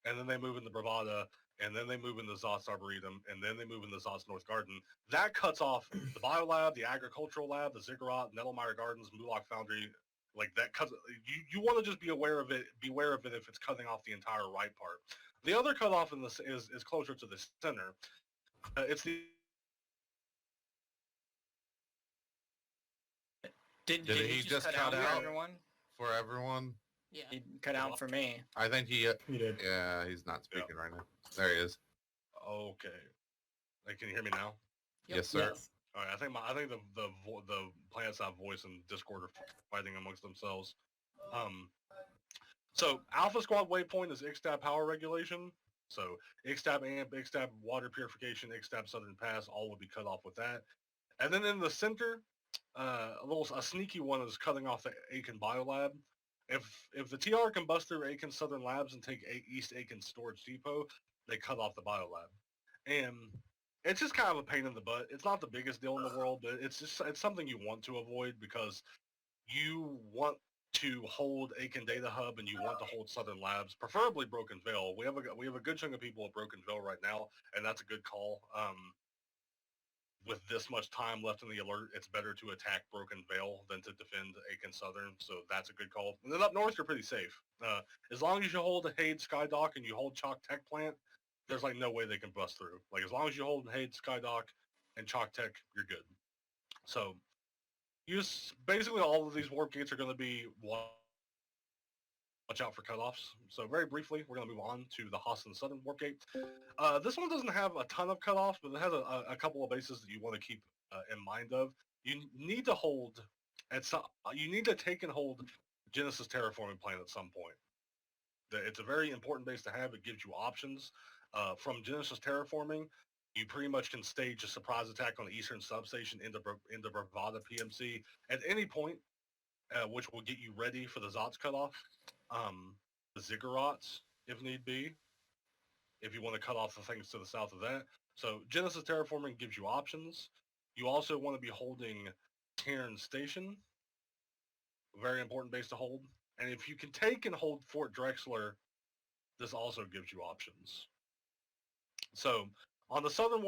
and then they move in the Bravada, and then they move in the Zot's Arboretum, and then they move in the Zot's North Garden. That cuts off the Biolab, the Agricultural Lab, the Ziggurat, Nettlemire Gardens, Mulak Foundry. Like, that cuts. You want to just be aware of it. Beware of it if it's cutting off the entire right part. The other cutoff in this is closer to the center. It's the... Did Did he he just cut out for out? everyone? For everyone? Yeah. He cut out for me. I think he did. Yeah, he's not speaking right now. There he is. Okay. Can you hear me now? Yep. Yes, sir. Yes. All right. I think the PlanetSide voice and Discord are fighting amongst themselves. So Alpha Squad waypoint is Ixtab power regulation. So Ixtab amp, Ixtab water purification, Ixtab Southern Pass, all would be cut off with that. And then in the center, a sneaky one is cutting off the Aiken Biolab. If the TR can bust through Aiken Southern Labs and take East Aiken Storage Depot, they cut off the Biolab. And it's just kind of a pain in the butt. It's not the biggest deal in the world, but it's something you want to avoid because you want to hold Aiken Data Hub and you want to hold Southern Labs, preferably Broken Veil. We have a good chunk of people at Broken Veil right now, and that's a good call. With this much time left in the alert, it's better to attack Broken Veil than to defend Aiken Southern, so that's a good call. And then up north, you're pretty safe. As long as you hold Haid Skydock and you hold Chalk Tech Plant, there's like no way they can bust through. Like as long as you hold Haid Skydock and Chalk Tech, you're good. So basically all of these warp gates are going to be watch out for cutoffs. So very briefly, we're going to move on to the Hossin Southern Warp Gate. This one doesn't have a ton of cutoffs, but it has a couple of bases that you want to keep in mind of. You need to hold you need to take and hold Genesis Terraforming Plan at some point. It's a very important base to have. It gives you options. From Genesis Terraforming, you pretty much can stage a surprise attack on the Eastern Substation into Bravada PMC at any point, which will get you ready for the Zots cutoff. The Ziggurats, if need be, if you want to cut off the things to the south of that. So Genesis Terraforming gives you options. You also want to be holding Cairn Station, very important base to hold. And if you can take and hold Fort Drexler, this also gives you options. So on the southern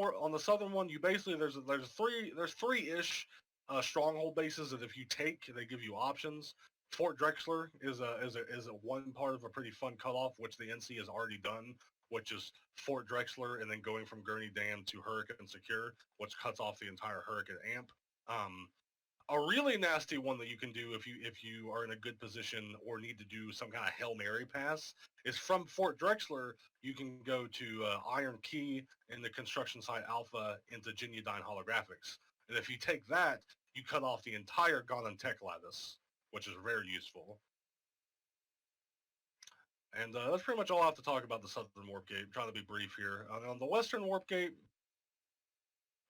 one, you basically there's three-ish stronghold bases that if you take, they give you options. Fort Drexler is a one part of a pretty fun cutoff, which the NC has already done, which is Fort Drexler and then going from Gurney Dam to Hurricane Secure, which cuts off the entire Hurricane AMP. A really nasty one that you can do if you are in a good position or need to do some kind of Hail Mary pass is from Fort Drexler, you can go to Iron Key in the construction site Alpha into Genudyne Holographics. And if you take that, you cut off the entire Ganon Tech lattice, which is very useful. And that's pretty much all I have to talk about the Southern Warp Gate. I'm trying to be brief here. On the Western Warp Gate,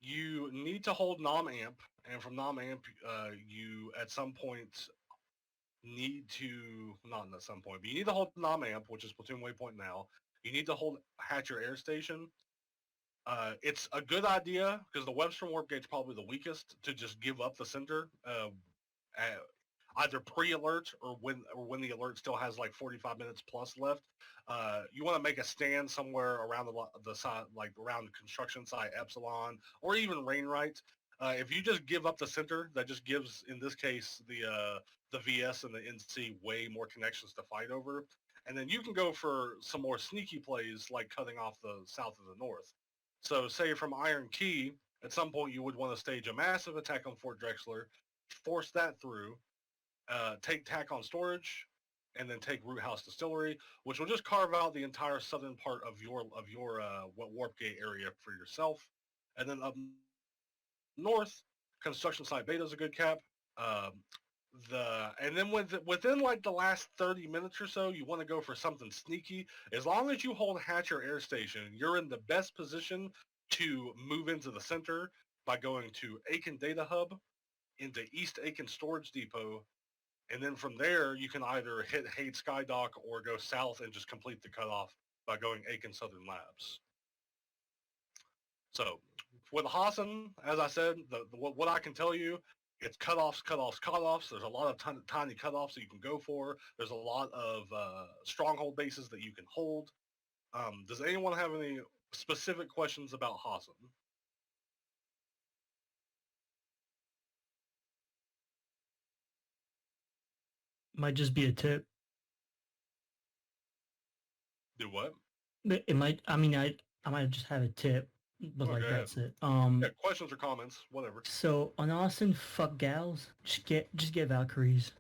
you need to hold Nom Amp, and from Nom Amp, you at some point need to, not at some point, but you need to hold Nom Amp, which is Platoon Waypoint now. You need to hold Hatcher Air Station. It's a good idea, because the Western Warp Gate's probably the weakest, to just give up the center, either pre-alert or when the alert still has like 45 minutes plus left. You want to make a stand somewhere around the side, like around construction site Epsilon or even Rainwright. If you just give up the center, that just gives, in this case, the VS and the NC way more connections to fight over. And then you can go for some more sneaky plays like cutting off the south of the north. So say from Iron Key, at some point you would want to stage a massive attack on Fort Drexler, force that through, take Tack on Storage, and then take Root House Distillery, which will just carve out the entire southern part of your Warp Gate area for yourself. And then up north, Construction Site Beta is a good cap. And then within like the last 30 minutes or so, you want to go for something sneaky. As long as you hold Hatcher Air Station, you're in the best position to move into the center by going to Aiken Data Hub, into East Aiken Storage Depot, and then from there, you can either hit Haid Skydock or go south and just complete the cutoff by going Aiken Southern Labs. So with Hossin, as I said, what I can tell you, it's cutoffs. There's a lot of tiny cutoffs that you can go for. There's a lot of stronghold bases that you can hold. Does anyone have any specific questions about Hossin? Might just be a tip. Do what? It might. I mean, I might just have a tip, but like Okay. that's it. Yeah, questions or comments, whatever. So on Austin, fuck gals. Just get Valkyries.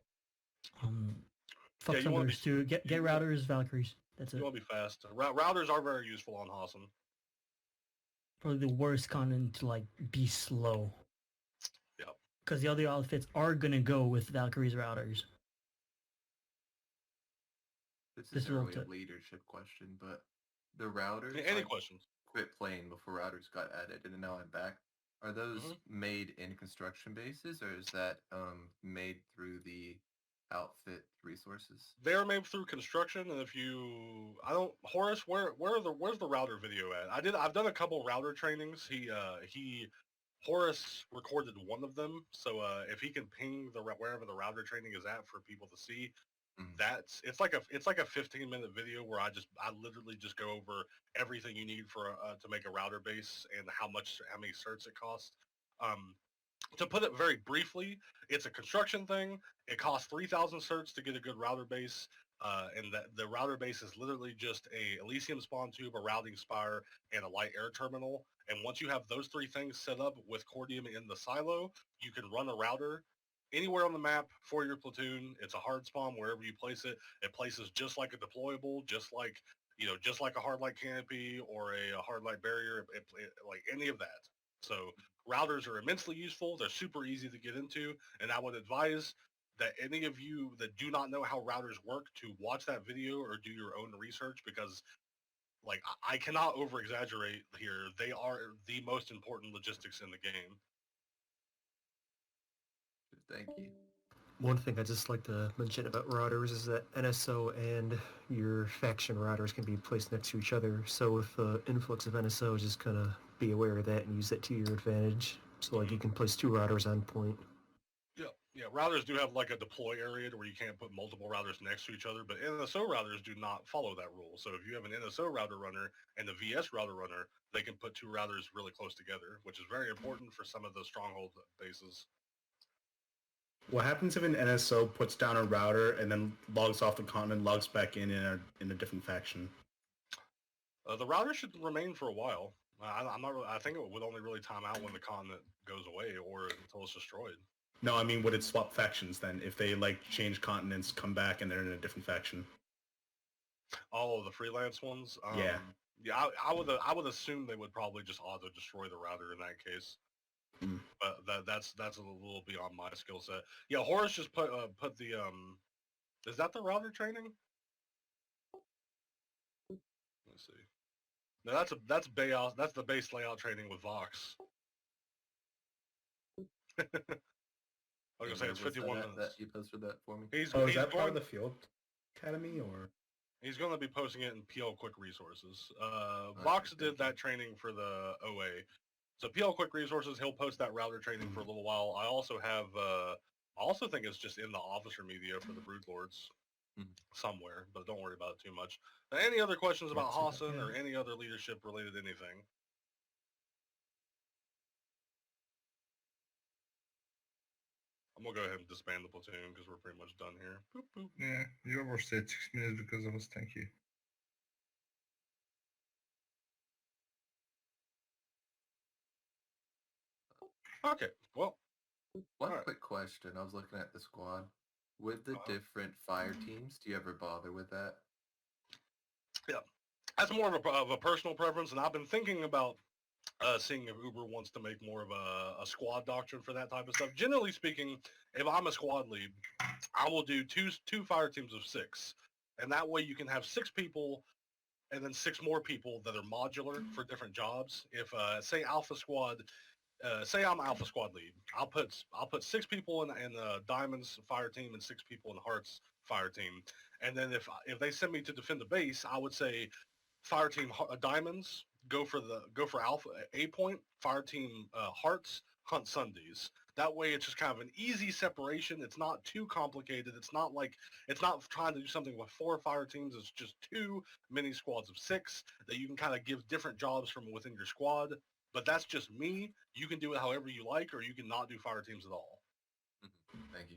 Fuck Yeah, you some wanna others be- too. Get you- routers, Valkyries. That's it. You want to be fast. Routers are very useful on Hossin. Probably the worst continent to like be slow. Yep. Because the other outfits are gonna go with Valkyries routers. This This is is a really a tip. leadership question, but the routers Any I questions? quit playing before routers got added, and now I'm back. Are those made in construction bases, or is that made through the outfit resources? They're made through construction, and if you, I don't, Horace, where's the router video at? I've done a couple router trainings. Horace recorded one of them, so if he can ping wherever the router training is at for people to see, it's like a 15-minute video where I literally just go over everything you need for to make a router base and how many certs it costs. To put it very briefly, it's a construction thing. It costs 3,000 certs to get a good router base, and the router base is literally just a Elysium spawn tube, a routing spire, and a light air terminal. And once you have those three things set up with Cordium in the silo, you can run a router anywhere on the map for your platoon. It's a hard spawn wherever you place it. It places just like a deployable, just like a hard light canopy or a hard light barrier, like any of that. So routers are immensely useful. They're super easy to get into, and I would advise that any of you that do not know how routers work to watch that video or do your own research, because like I cannot over exaggerate here. They are the most important logistics in the game. Thank you. One thing I just like to mention about routers is that NSO and your faction routers can be placed next to each other. So with the influx of NSO, just kind of be aware of that and use that to your advantage. So like you can place two routers on point. Yeah, routers do have like a deploy area where you can't put multiple routers next to each other, but NSO routers do not follow that rule. So if you have an NSO router runner and a VS router runner, they can put two routers really close together, which is very important for some of the stronghold bases. What happens if an NSO puts down a router and then logs off the continent, logs back in a different faction? The router should remain for a while. I'm not. I think it would only really time out when the continent goes away or until it's destroyed. No, I mean, would it swap factions then? If they like change continents, come back, and they're in a different faction? All of the freelance ones. Yeah. Yeah, I would assume they would probably just auto destroy the router in that case. But that's a little beyond my skill set. Yeah, Horace just put the Is that the router training? Let's see. No, that's the base layout training with Vox. I was gonna say it's 51 minutes. That you posted that for me. Is that part of the Field Academy or? He's going to be posting it in PL Quick Resources. Vox did that training for the OA. So PL Quick Resources, he'll post that router training for a little while. I also have, I also think it's just in the officer media for the Broodlords somewhere, but don't worry about it too much. Any other questions about Hossin or any other leadership related anything? I'm going to go ahead and disband the platoon because we're pretty much done here. Boop, boop. Yeah, you overstayed 6 minutes because of us. Thank you. Okay, well. One quick question. I was looking at the squad. With the different fire teams, do you ever bother with that? Yeah, that's more of a personal preference, and I've been thinking about seeing if Uber wants to make more of a squad doctrine for that type of stuff. Generally speaking, if I'm a squad lead, I will do two fire teams of 6, and that way you can have 6 people and then 6 more people that are modular for different jobs. If say Alpha Squad, say I'm Alpha Squad lead, I'll put 6 people in Diamonds fire team and 6 people in Hearts fire team, and then if they send me to defend the base, I would say fire team Diamonds go for Alpha A point, fire team Hearts hunt Sundays. That way it's just kind of an easy separation. It's not too complicated. It's not trying to do something with 4 fire teams. It's just 2 mini squads of 6 that you can kind of give different jobs from within your squad. But that's just me. You can do it however you like, or you can not do fire teams at all. Thank you.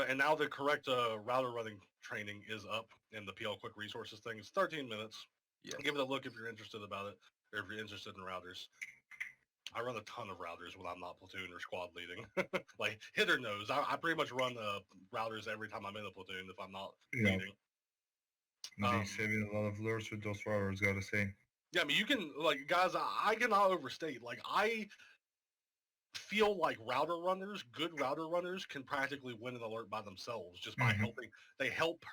And now the correct router running training is up in the PL Quick Resources thing. It's 13 minutes. Yeah. Give it a look if you're interested about it, or if you're interested in routers. I run a ton of routers when I'm not platoon or squad leading. Like, hit or nose. I pretty much run routers every time I'm in a platoon if I'm not leading. They saving a lot of lures with those routers, gotta say. Yeah, I mean, you can, like, guys, I cannot overstate. Like, I feel like good router runners can practically win an alert by themselves just by helping. They help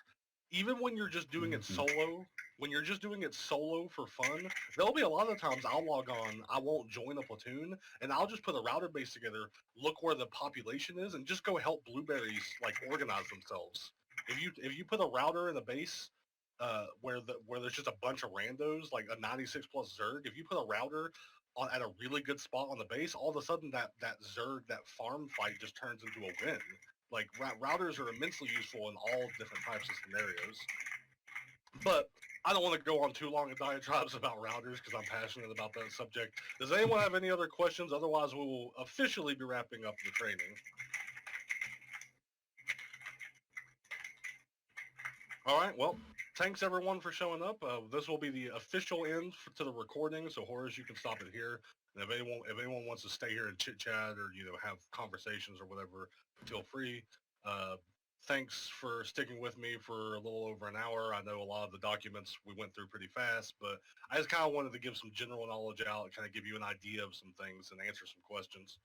even when you're just doing it solo, when you're just doing it solo for fun, there'll be a lot of times I'll log on, I won't join a platoon, and I'll just put a router base together, look where the population is, and just go help blueberries like organize themselves. If you put a router in a base where there's just a bunch of randos, like a 96 plus Zerg, if you put a router at a really good spot on the base, all of a sudden that Zerg, that farm fight just turns into a win. Like routers are immensely useful in all different types of scenarios. But I don't want to go on too long in diatribes about routers because I'm passionate about that subject. Does anyone have any other questions? Otherwise, we will officially be wrapping up the training. All right, well, thanks everyone for showing up. This will be the official end to the recording, so Horace, you can stop it here. And if anyone wants to stay here and chit chat or have conversations or whatever, feel free. Thanks for sticking with me for a little over an hour. I know a lot of the documents we went through pretty fast, but I just kind of wanted to give some general knowledge out, kind of give you an idea of some things and answer some questions.